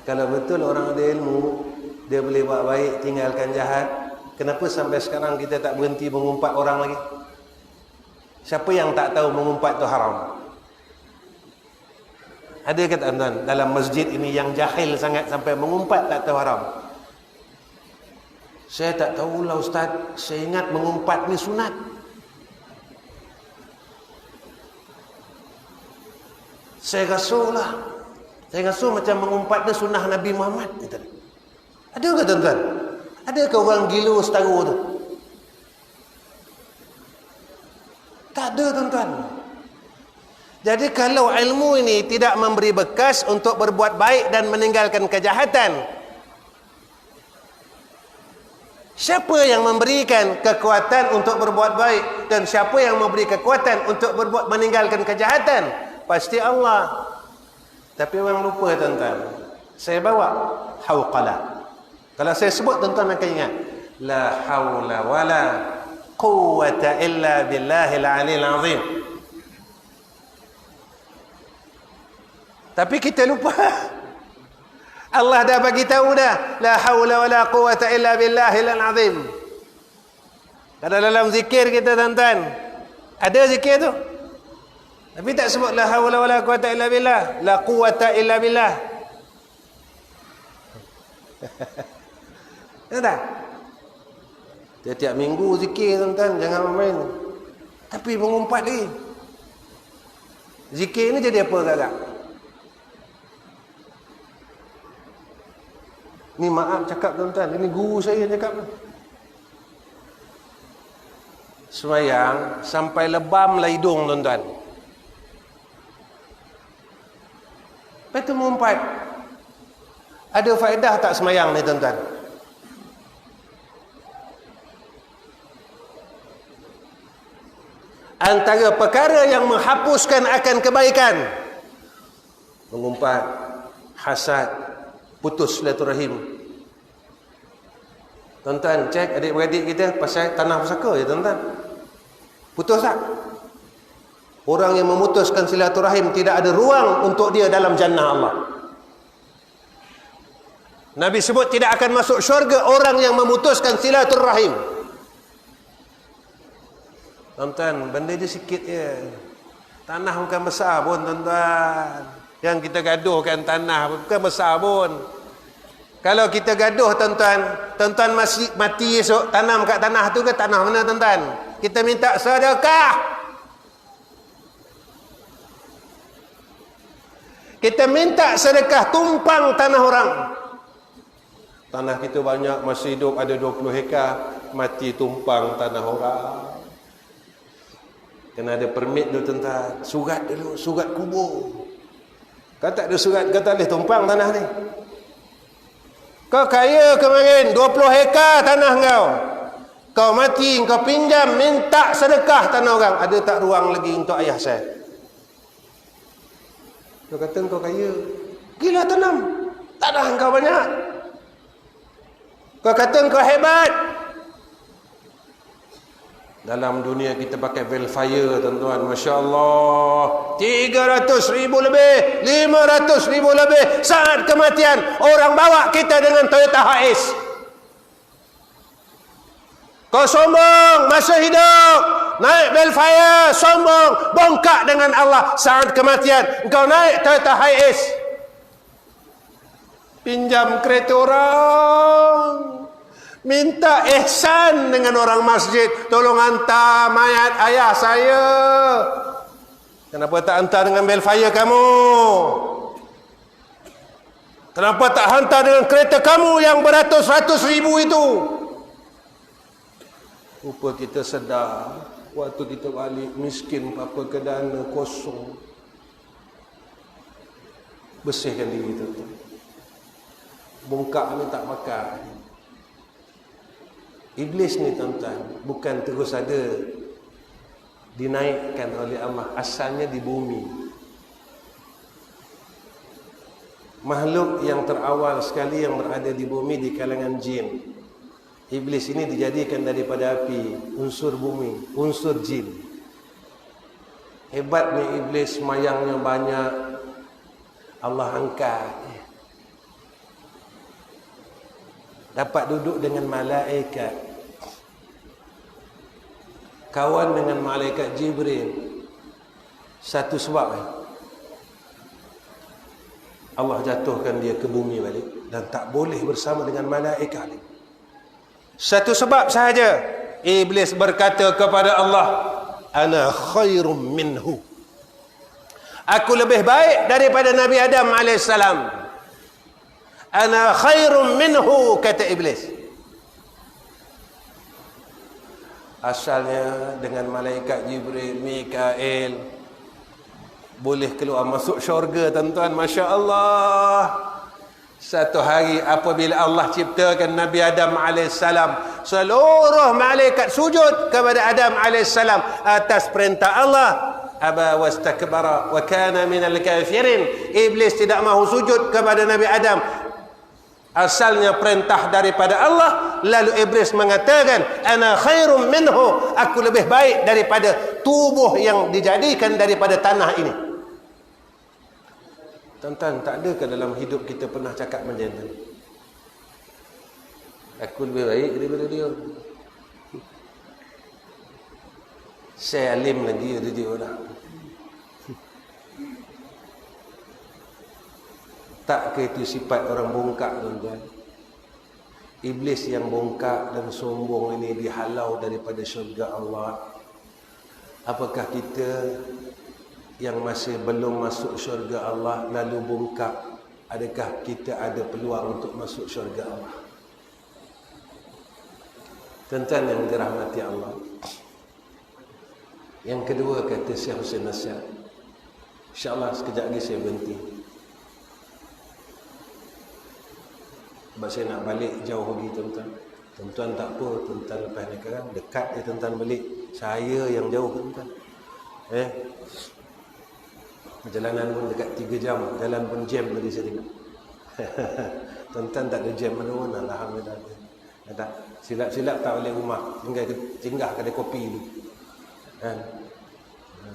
Kalau betul orang ada ilmu dia boleh buat baik, tinggalkan jahat, kenapa sampai sekarang kita tak berhenti mengumpat orang lagi? Siapa yang tak tahu mengumpat tu haram? Ada ke tuan-tuan dalam masjid ini yang jahil sangat sampai mengumpat tak tahu haram? Saya tak tahulah Ustaz, saya ingat mengumpat ni sunat. Saya rasa macam mengumpat ni sunnah Nabi Muhammad. Ada ke tuan-tuan? Ada ke orang gila setara tu? Tak ada, tuan-tuan. Jadi kalau ilmu ini tidak memberi bekas untuk berbuat baik dan meninggalkan kejahatan, siapa yang memberikan kekuatan untuk berbuat baik dan siapa yang memberi kekuatan untuk meninggalkan kejahatan? Pasti Allah. Tapi orang lupa, tuan-tuan. Saya bawa hauqalah. Kalau saya sebut, tuan-tuan akan ingat. La hawla wa la quwwata illa billahil aliyil azim. Tapi kita lupa. Allah dah bagi tahu dah, la haula wala quwwata illa billahil azim. Kalau dalam zikir kita, tuan-tuan, ada zikir tu, tapi tak sebut la haula wala quwwata illa billah, la quwwata illa billah. Tahu tak? Tiap-tiap minggu zikir, tuan-tuan, jangan main. Tapi mengumpat lagi. Zikir ni jadi apa agak? Ni maaf cakap, tuan-tuan, ini guru saya cakap. Semayang sampai lebam lah hidung, tuan-tuan. Lepas tu mengumpat. Ada faedah tak semayang ni, tuan-tuan? Antara perkara yang menghapuskan akan kebaikan, mengumpat, hasad, putus silaturahim. Tuan-tuan, cek adik-beradik kita pasal tanah pusaka ya, tuan-tuan. Putus tak? Orang yang memutuskan silaturahim tidak ada ruang untuk dia dalam jannah Allah. Nabi sebut tidak akan masuk syurga orang yang memutuskan silaturahim. Tuan-tuan, benda je sikit je. Tanah bukan besar pun, tuan-tuan. Yang kita gaduhkan tanah bukan besar pun. Kalau kita gaduh, tuan-tuan, tuan-tuan masih mati esok, tanam kat tanah tu ke tanah mana, tuan-tuan? Kita minta sedekah. Kita minta sedekah, tumpang tanah orang. Tanah kita banyak, masih hidup ada 20 hektar, mati tumpang tanah orang. Kena ada permit dulu, tuan-tuan. Surat dulu, surat kubur. Kau tak ada surat, kau tak boleh tumpang tanah ni. Kau kaya kemarin 20 hektar tanah kau. Kau mati, kau pinjam, minta sedekah tanah orang. Ada tak ruang lagi untuk ayah saya? Kau kata kau kaya. Gila tanam. Tak ada kau banyak. Kau kata kau hebat. Dalam dunia kita pakai Velfire, tuan-tuan. Masya Allah. 300,000 lebih. 500,000 lebih. Saat kematian, orang bawa kita dengan Toyota Hiace. Kau sombong masa hidup, naik Velfire, sombong, bongkak dengan Allah. Saat kematian, kau naik Toyota Hiace. Pinjam kereta orang. Minta ihsan dengan orang masjid. Tolong hantar mayat ayah saya. Kenapa tak hantar dengan Velfire kamu? Kenapa tak hantar dengan kereta kamu yang beratus-ratus ribu itu? Rupa kita sedar, waktu kita balik miskin apa kedana kosong. Bersihkan diri kita. Bongkak ni tak makan. Iblis ni tuan-tuan bukan terus ada dinaikkan oleh Allah, asalnya di bumi. Makhluk yang terawal sekali yang berada di bumi di kalangan jin. Iblis ini dijadikan daripada api, unsur bumi, unsur jin. Hebatnya iblis, mayangnya banyak. Allah angkat. Dapat duduk dengan malaikat. Kawan dengan malaikat Jibril. Satu sebab Allah jatuhkan dia ke bumi balik dan tak boleh bersama dengan malaikat lagi. Satu sebab sahaja. Iblis berkata kepada Allah, ana khairum minhu. Aku lebih baik daripada Nabi Adam AS. Ana khairum minhu, kata Iblis. Asalnya dengan malaikat Jibril, Mikail boleh keluar masuk syurga, tuan-tuan. Masya Allah. Satu hari apabila Allah ciptakan Nabi Adam AS, seluruh malaikat sujud kepada Adam AS atas perintah Allah. Aba wastakbara wa kana minal kafirin. Iblis tidak mahu sujud kepada Nabi Adam. Asalnya perintah daripada Allah. Lalu Iblis mengatakan, ana khairum minhu, aku lebih baik daripada tubuh yang dijadikan daripada tanah ini. Tuan-tuan, tak ada ke dalam hidup kita pernah cakap macam tu? Aku lebih baik daripada dia. Saya alim lagi dari dia lah. Tak ke itu sifat orang bongkak, tuan-tuan? Iblis yang bongkak dan sombong ini dihalau daripada syurga Allah. Apakah kita yang masih belum masuk syurga Allah lalu bongkak, adakah kita ada peluang untuk masuk syurga Allah? Tuan-tuan yang dirahmati Allah. Yang kedua, kata Syekh Hussein Nasyar, InsyaAllah sekejap lagi saya berhenti. Sebab saya nak balik jauh lagi, tuan-tuan. Tuan-tuan tak apa, tuan-tuan lepas ni kan dekat je tuan-tuan balik. Saya yang jauh, tuan-tuan. Perjalanan pun dekat 3 jam. Jalan pun jam tadi saya tengok. Tuan-tuan tak ada jam mana-mana, alhamdulillah. Tak, silap-silap tak balik rumah. Singgah kedai kopi dulu.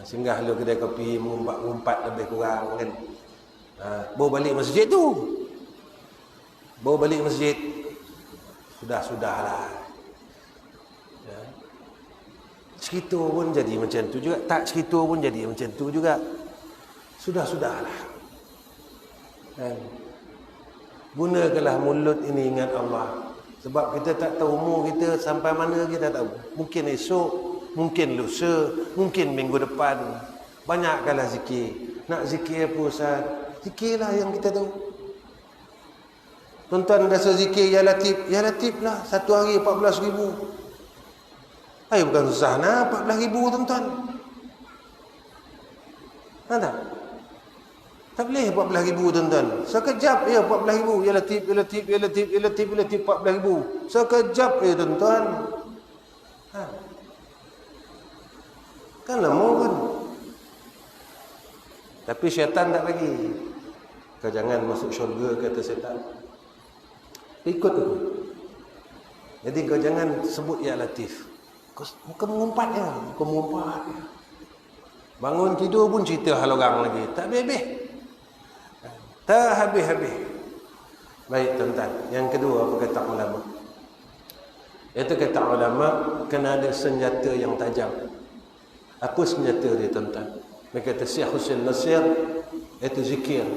Singgah dulu kedai kopi, mengumpat lebih kurang kan. Bawa balik masjid tu. Bawa balik masjid. Sudah-sudahlah. Ya. Cerita pun jadi macam tu juga. Tak cerita pun jadi macam tu juga. Sudah-sudahlah. Gunakanlah mulut ini ingat Allah. Sebab kita tak tahu umur kita sampai mana, kita tak tahu. Mungkin esok, mungkin lusa, mungkin minggu depan. Banyakkanlah zikir. Nak zikir apa, Ustaz? Zikirlah yang kita tahu. Tuan-tuan rasa zikir Ya Latif. Ya Latif lah. Satu hari 14,000. Bukan susah nah 14,000, tuan-tuan. Tak? Tak boleh 14,000, tuan-tuan. Sekejap ya 14,000. Ya Latif, Ya Latif, Ya Latif, Ya Latif, Ya Latif, 14,000. Sekejap ya, tuan-tuan. Ha. Kan lama pun. Tapi syaitan tak bagi. Kau jangan masuk syurga, kata syaitan. Ikut aku. Jadi kau jangan sebut ya Latif. Kau mengumpat ya. Kau mengumpat ya. Bangun tidur pun cerita hal orang lagi. Tak habis-habis. Tak habis-habis. Baik tuan-tuan. Yang kedua apa kata ulama? Itu kata ulama, kena ada senjata yang tajam. Apa senjata dia tuan-tuan? Mereka kata Syekh Husain Nasir, itu zikir.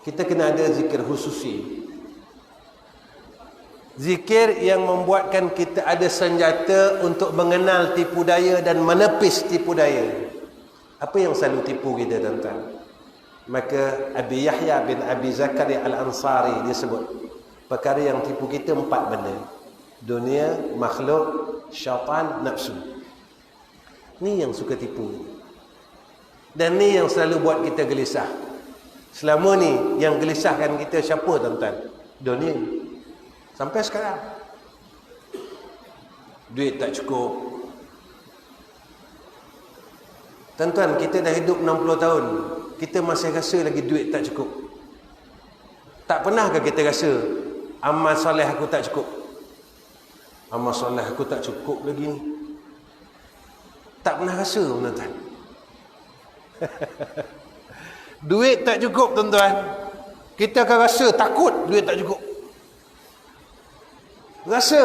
Kita kena ada zikir khususi. Zikir yang membuatkan kita ada senjata untuk mengenal tipu daya dan menepis tipu daya. Apa yang selalu tipu kita tuan-tuan? Maka Abi Yahya bin Abi Zakaria Al-Ansari dia sebut, perkara yang tipu kita 4 benda. Dunia, makhluk, syaitan, nafsu. Ni yang suka tipu. Dan ni yang selalu buat kita gelisah. Selama ni yang gelisahkan kita siapa tuan-tuan? Dunia. Sampai sekarang. Duit tak cukup. Tuan-tuan, kita dah hidup 60 tahun. Kita masih rasa lagi duit tak cukup. Tak pernahkah kita rasa amal soleh aku tak cukup? Amal soleh aku tak cukup lagi ni. Tak pernah rasa tuan-tuan. Duit tak cukup tuan-tuan. Kita akan rasa takut duit tak cukup. Rasa.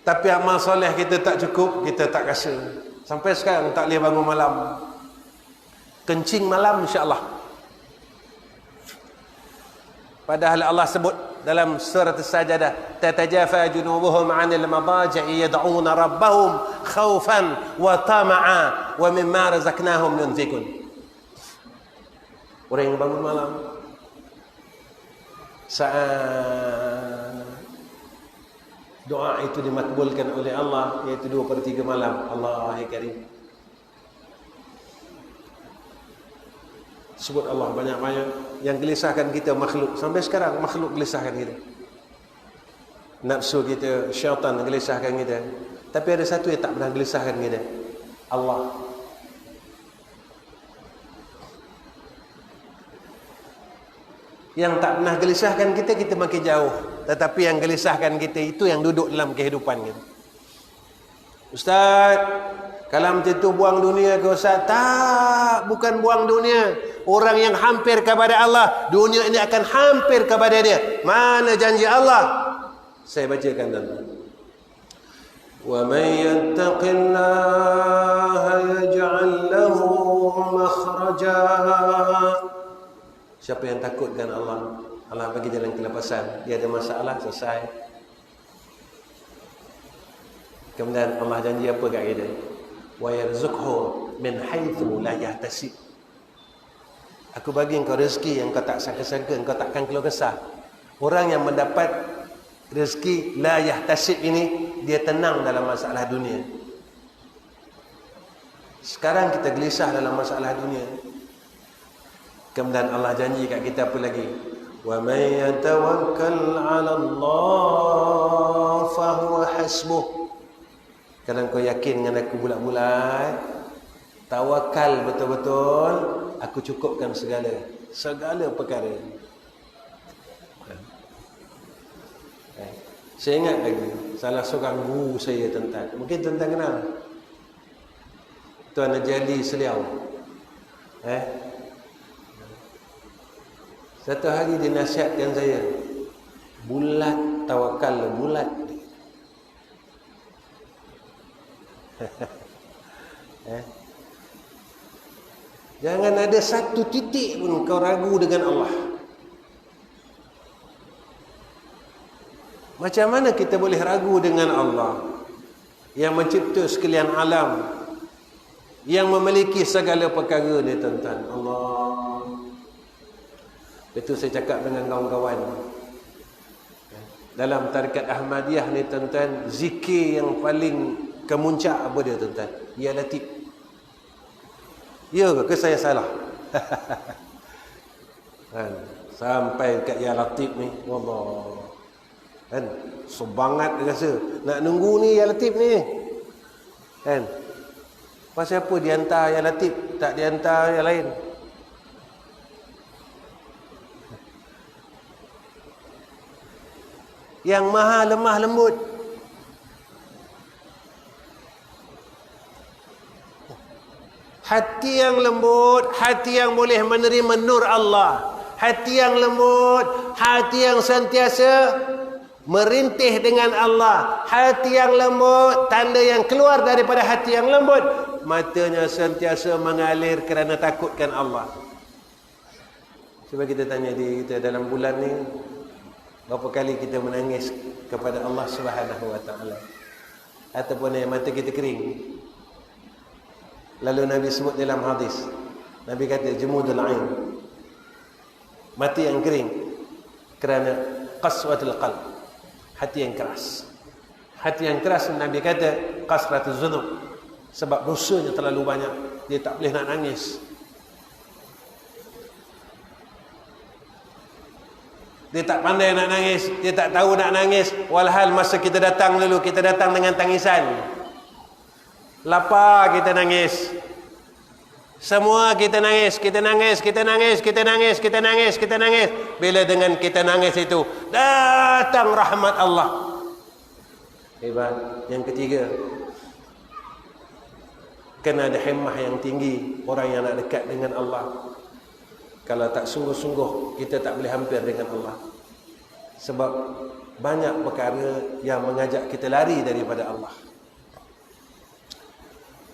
Tapi amal soleh kita tak cukup, kita tak rasa. Sampai sekarang tak boleh bangun malam. Kencing malam insya-Allah. Padahal Allah sebut dalam surah As-Sajdah, tatajafa junubuhum 'anil madaji'i yad'una rabbahum khaufan wa tama'a wa mimma razaqnahum yunfikun. Orang yang bangun malam saat doa itu dimakbulkan oleh Allah, iaitu 2/3 malam. Allahul Karim. Sebut Allah banyak-banyak. Yang gelisahkan kita makhluk. Sampai sekarang makhluk gelisahkan kita. Nafsu kita, syaitan gelisahkan kita. Tapi ada satu yang tak pernah gelisahkan kita. Allah. Yang tak pernah gelisahkan kita, kita makin jauh. Tetapi yang gelisahkan kita itu yang duduk dalam kehidupan kita. Ustaz, kalau macam tu buang dunia ke Ustaz? Tak, bukan buang dunia. Orang yang hampir kepada Allah, dunia ini akan hampir kepada dia. Mana janji Allah? Saya bacakan tuan-tuan. Wa may yattaqillaha yaj'al lahu makhraja. Siapa yang takutkan Allah, Allah bagi jalan kelepasan. Dia ada masalah, selesai. Kemudian Allah janji apa kat kita? Wa yarzuqhu min haitsu la yahtasib. Aku bagi engkau rezeki yang kau tak sangka-sangka, engkau takkan keluar kesah. Orang yang mendapat rezeki la yahtasib ini, dia tenang dalam masalah dunia. Sekarang kita gelisah dalam masalah dunia. Kemudian Allah janji kat kita apa lagi? Wa may yatawakkal 'ala Allah fa huwa hasbuh. Kalau kau yakin dengan aku bulat-bulat, tawakal betul-betul, aku cukupkan segala perkara. Saya ingat lagi salah seorang guru saya tuan-tuan. Mungkin tuan-tuan kenal Tuan Najali Seliau. Satu hari dia nasihatkan saya, bulat tawakal, bulat. Jangan ada satu titik pun kau ragu dengan Allah. Macam mana kita boleh ragu dengan Allah yang mencipta sekalian alam, yang memiliki segala perkara ni tuan-tuan? Allah. Itu saya cakap dengan kawan-kawan. Dalam tarekat Ahmadiyah ni tuan-tuan, zikir yang paling kemuncak apa dia tuan-tuan? Ya Latif. Ya ke saya salah? Sampai kat Ya Latif ni, wallah. Kan? Sebangat dia rasa. Nak nunggu ni Ya Latif ni. Kan? Pasal apa dihantar Ya Latif, tak dihantar yang lain? Yang maha lemah lembut. Hati yang lembut, hati yang boleh menerima nur Allah. Hati yang lembut, hati yang sentiasa merintih dengan Allah. Hati yang lembut, tanda yang keluar daripada hati yang lembut, matanya sentiasa mengalir kerana takutkan Allah. Cuba kita tanya diri kita, dalam bulan ni berapa kali kita menangis kepada Allah Subhanahu wa taala? Ataupun mata kita kering. Lalu Nabi sebut dalam hadis, Nabi kata jumudul ain, mati yang kering kerana qaswatul qalb, hati yang keras. Hati yang keras, Nabi kata qasratuz dzunub, sebab dosanya terlalu banyak, dia tak boleh nak nangis. Dia tak pandai nak nangis, dia tak tahu nak nangis. Walhal masa kita datang dulu, kita datang dengan tangisan. Lapar kita nangis. Semua kita nangis, kita nangis, kita nangis, kita nangis, kita nangis, kita nangis. Bila dengan kita nangis itu, datang rahmat Allah. Hebat. Yang ketiga, kena ada himmah yang tinggi orang yang nak dekat dengan Allah. Kalau tak sungguh-sungguh, kita tak boleh hampir dengan Allah. Sebab banyak perkara yang mengajak kita lari daripada Allah.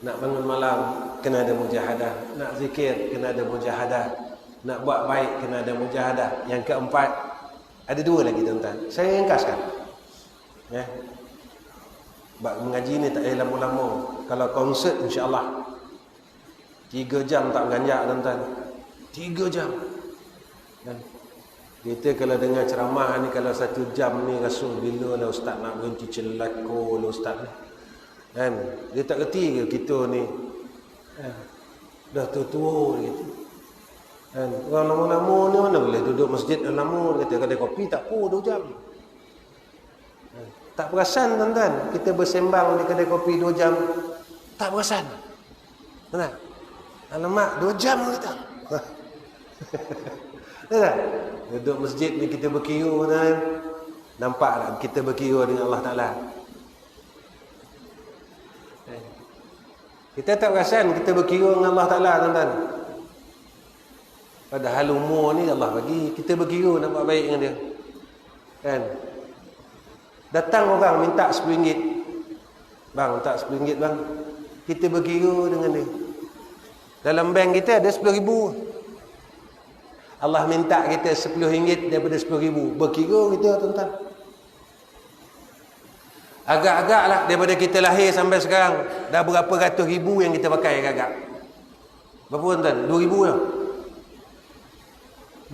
Nak bangun malam, kena ada mujahadah. Nak zikir, kena ada mujahadah. Nak buat baik, kena ada mujahadah. Yang keempat, ada dua lagi tuan-tuan. Saya ringkaskan. Ya. Mengaji ni tak payah lama-lama. Kalau konsert, insya-Allah 3 jam tak menganjak tuan-tuan. 3 jam. Dan kita kalau dengar ceramah ni, kalau 1 jam ni rasa bila lah ustaz nak berhenti celako lah ustaz ni. Kan? Dia tak kerti ke kita ni dah tua-tua gitu. Kan? Orang lama-lama ni mana boleh duduk masjid lama, kata kedai kopi tak apa 2 jam. Tak perasan tuan-tuan, kita bersembang di kedai kopi 2 jam, tak perasan. Benar? Alamak, 2 jam kita. Tak? Duduk masjid ni kita berkira kan? Nampak tak kita berkira dengan Allah Ta'ala? Kita tak perasan kita berkira dengan Allah Ta'ala tuan-tuan. Padahal umur ni Allah bagi, kita berkira nak buat baik dengan dia. Kan? Datang orang minta RM10. Bang, minta RM10 bang. Kita berkira dengan dia. Dalam bank kita ada RM10,000. Allah minta kita RM10 daripada RM10,000. Berkira kita tuan-tuan. Agak-agak lah daripada kita lahir sampai sekarang, dah berapa ratus ribu yang kita pakai agak-agak. Berapa tuan-tuan? 2,000 lah.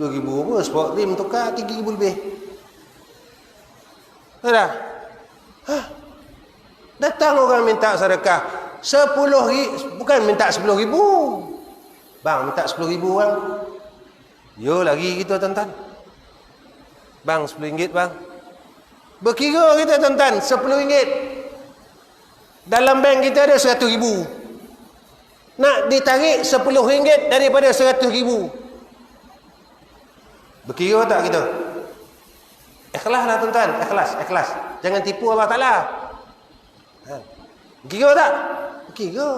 2,000 apa? Sport rim tukar 3,000 lebih. Dah. Datang orang minta sedekah 10,000, bukan minta 10,000. Bang, minta 10,000 bang. Yo lagi kita tuan-tuan. Bang, RM10 bang. Berkira kita tuan-tuan, RM10. Dalam bank kita ada RM100,000. Nak ditarik RM10 daripada RM100,000. Berkira tak kita? Ikhlaslah tuan-tuan, ikhlas. Jangan tipu Allah Ta'ala. Berkira tak? Berkira.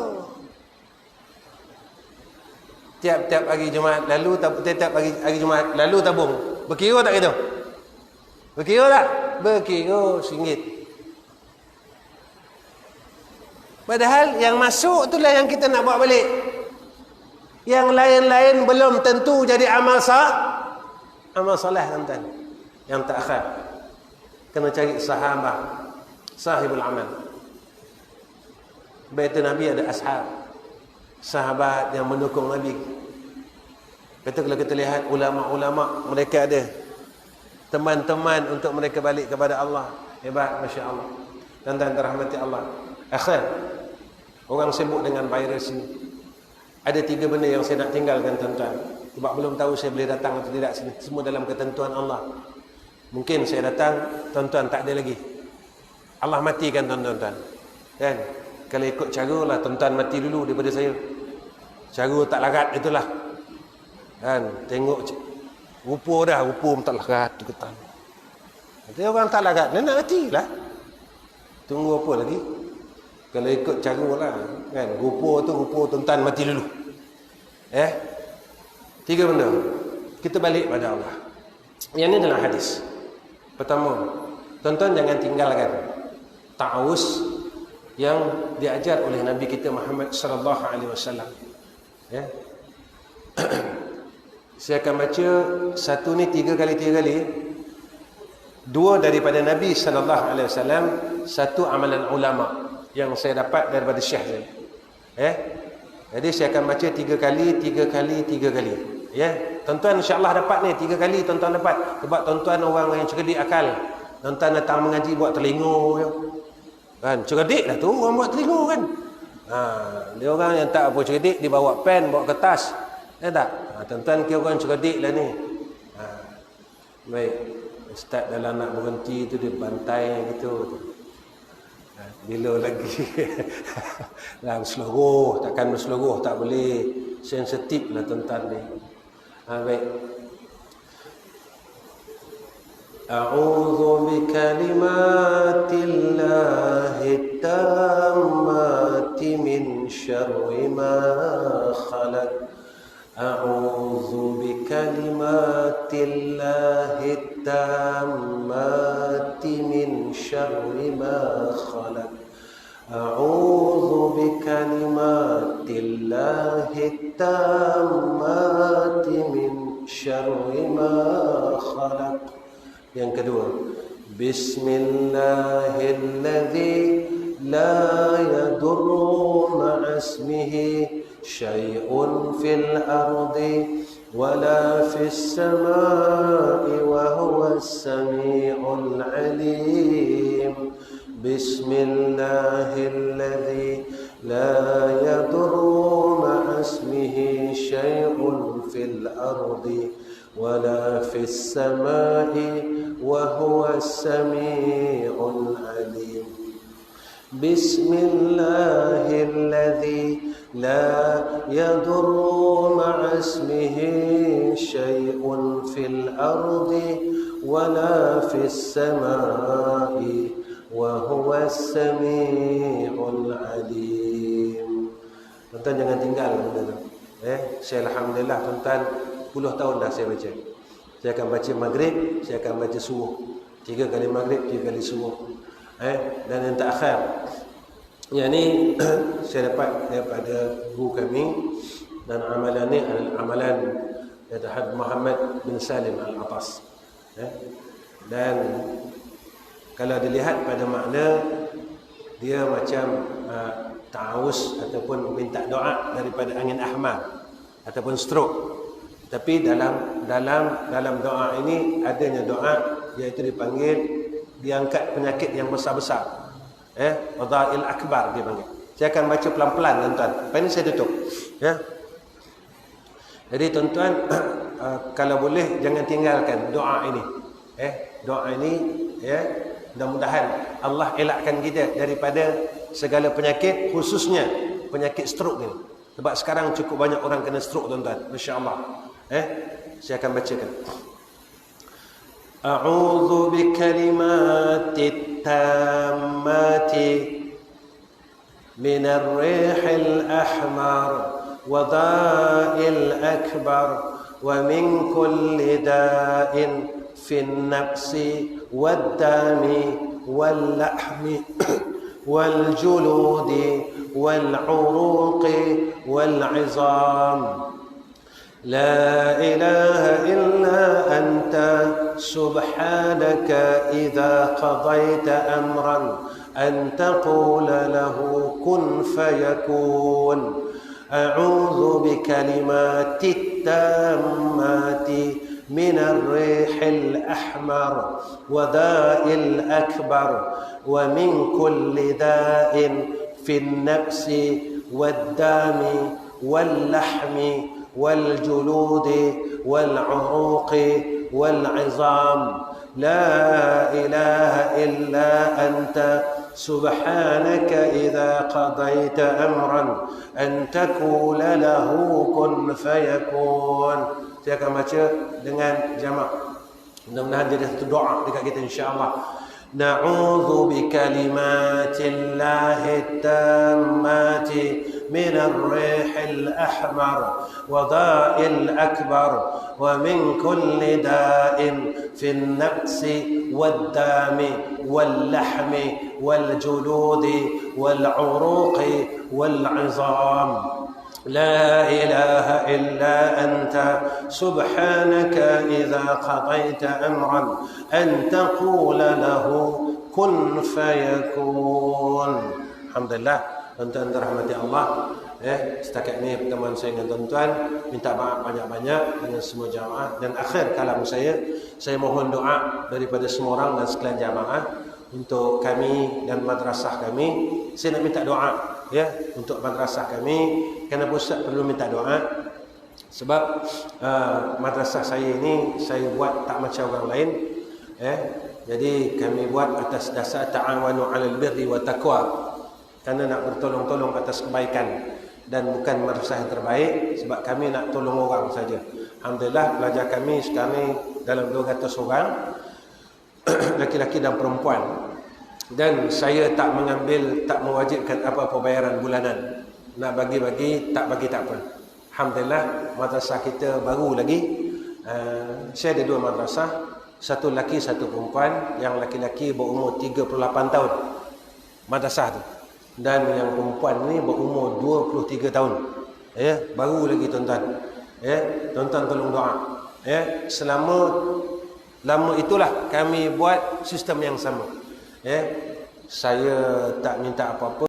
Tiap-tiap hari Jumaat lalu, tiap hari Jumaat lalu tabung. Berkira tak kita? Berkira tak? Berkira RM1. Padahal yang masuk itulah yang kita nak bawa balik. Yang lain-lain belum tentu jadi amal soleh tuan-tuan. Yang tak akhir, kena cari sahabat, sahibul amal. Bait Nabi ada ashab, sahabat yang mendukung Nabi. Kata kalau kita lihat ulama-ulama, mereka ada teman-teman untuk mereka balik kepada Allah. Hebat, Masya Allah. Tuan-tuan dirahmati Allah. Akhir, orang sibuk dengan virus ini. Ada 3 benda yang saya nak tinggalkan tuan-tuan. Sebab belum tahu saya boleh datang atau tidak sini. Semua dalam ketentuan Allah. Mungkin saya datang, tuan-tuan tak ada lagi. Allah matikan tuan-tuan. Kan? Kalau ikut cara lah, tuan-tuan mati dulu daripada saya. Cara tak larat itulah. Kan? Tengok rupa dah, rupa tak larat tu ketan. Nanti orang tak larat, dia nak matilah. Tunggu apa lagi? Kalau ikut cara lah, kan? Rupa tuan-tuan mati dulu. 3 benda. Kita balik pada Allah. Yang ini adalah hadis. Pertama, tuan-tuan jangan tinggalkan ta'awuz yang diajar oleh Nabi kita Muhammad sallallahu alaihi wasallam. Ya. Saya akan baca satu ni 3 kali. 2 daripada Nabi sallallahu alaihi wasallam, 1 amalan ulama yang saya dapat daripada Syekh saya. Jadi saya akan baca 3 kali. Ya, tuan-tuan insya-Allah dapat ni 3 kali tuan-tuan dapat. Sebab tuan-tuan orang yang cerdik akal. Tuan-tuan datang mengaji buat telinga ya. Kan cerdik dah tu orang buat telinga kan. Dia orang yang tak apa cerdik, dia bawa pen, bawa kertas. Tak? Tuan-tuan kira orang cerdik lah ni. Baik. Ustaz dalam nak berhenti tu dia bantai gitu. Bila lagi dalam seluruh, takkan berseluruh tak boleh, sensitif lah tuan-tuan ni. Baik. A'udzu bikalimatillahi tammati min syarri ma khalaq. A'udzu bikalimatillahi tammati min syarri ma khalaq. A'udzu bikalimatillahi tammati min syarri ma khalaq. Yang kedua, Bismillahilladzi la yadurru ma'asmihi syai'un fil ardi wala fis samai wa huwas sami'ul alim. Bismillahilladzi la yadurru ma'asmihi syai'un fil ardi wala fis samai wa huwas sami'ul alim. Bismillahilladzi la yadurru ma'asmihi syai'un fil ardi wala fis samai wa huwas sami'ul alim. Tuan-tuan jangan tinggal benda tu. Saya alhamdulillah tuan-tuan 10 tahun dah saya baca. Saya akan baca maghrib, saya akan baca subuh. 3 kali maghrib, 3 kali subuh. Dan yang terakhir, yang ni saya dapat daripada guru kami, dan amalan ni adalah amalan Dr. Muhammad bin Salim Al-Atas. Dan kalau dilihat pada makna, dia macam ta'awuz ataupun minta doa daripada angin ahmar ataupun stroke. Tapi dalam doa ini adanya doa, iaitu dipanggil diangkat penyakit yang besar-besar. Wadha'il akbar dia panggil. Saya akan baca pelan-pelan tuan-tuan. Lepas ini saya tutup. Ya. Jadi tuan-tuan kalau boleh jangan tinggalkan doa ini. Doa ini mudah-mudahan Allah elakkan kita daripada segala penyakit, khususnya penyakit stroke ni. Sebab sekarang cukup banyak orang kena stroke tuan-tuan. Masya-Allah. Saya akan bacakan. A'udzu bikalimatit tammati minar rihil ahmar wa dha'il akbar wa min kulli da'in fin nafsi wad dami wal lahmi wal juludi wal uruqi wal 'izam. لا إله إلا أنت سبحانك إذا قضيت أمرا أن تقول له كن فيكون. أعوذ بكلمات التامات من الريح الأحمر وذاء الأكبر ومن كل داء في النفس والدم واللحم والجلود والعروق والعظام. لا إله إلا أنت سبحانك إذا قضيت أمرا أن تقول له كن فيكون. Saya akan baca dengan jamak. Mudah-mudahan jadi satu doa dekat kita insya-Allah. Na'udzu bikalimatillahi tammati من الريح الأحمر وضاء الأكبر ومن كل داء في النفس والدم واللحم والجلود والعروق والعظام لا إله إلا أنت سبحانك إذا قضيت أمرا أن تقول له كن فيكون. الحمد لله. Tuan-tuan dirahmati Allah, setakat ini pertemuan saya dengan tuan-tuan, minta maaf banyak-banyak dengan semua jamaah, dan akhir kalam saya mohon doa daripada semua orang dan sekalian jamaah untuk kami dan madrasah kami. Saya nak minta doa untuk madrasah kami. Kenapa Ustaz perlu minta doa? Sebab madrasah saya ini saya buat tak macam orang lain. Jadi kami buat atas dasar ta'awanu 'alal birri wa taqwa. Kerana nak bertolong-tolong atas kebaikan, dan bukan madrasah yang terbaik sebab kami nak tolong orang saja. Alhamdulillah pelajar kami sekarang dalam 200 orang laki-laki dan perempuan, dan saya tak mewajibkan apa-apa bayaran bulanan. Nak bagi-bagi tak bagi tak apa. Alhamdulillah madrasah kita baru lagi. Saya ada 2 madrasah, satu laki satu perempuan. Yang laki-laki berumur 38 tahun madrasah tu, dan yang perempuan ni berumur 23 tahun. Baru lagi tuan-tuan. Tuan-tuan tolong doa. Selama lama itulah kami buat sistem yang sama. Saya tak minta apa-apa.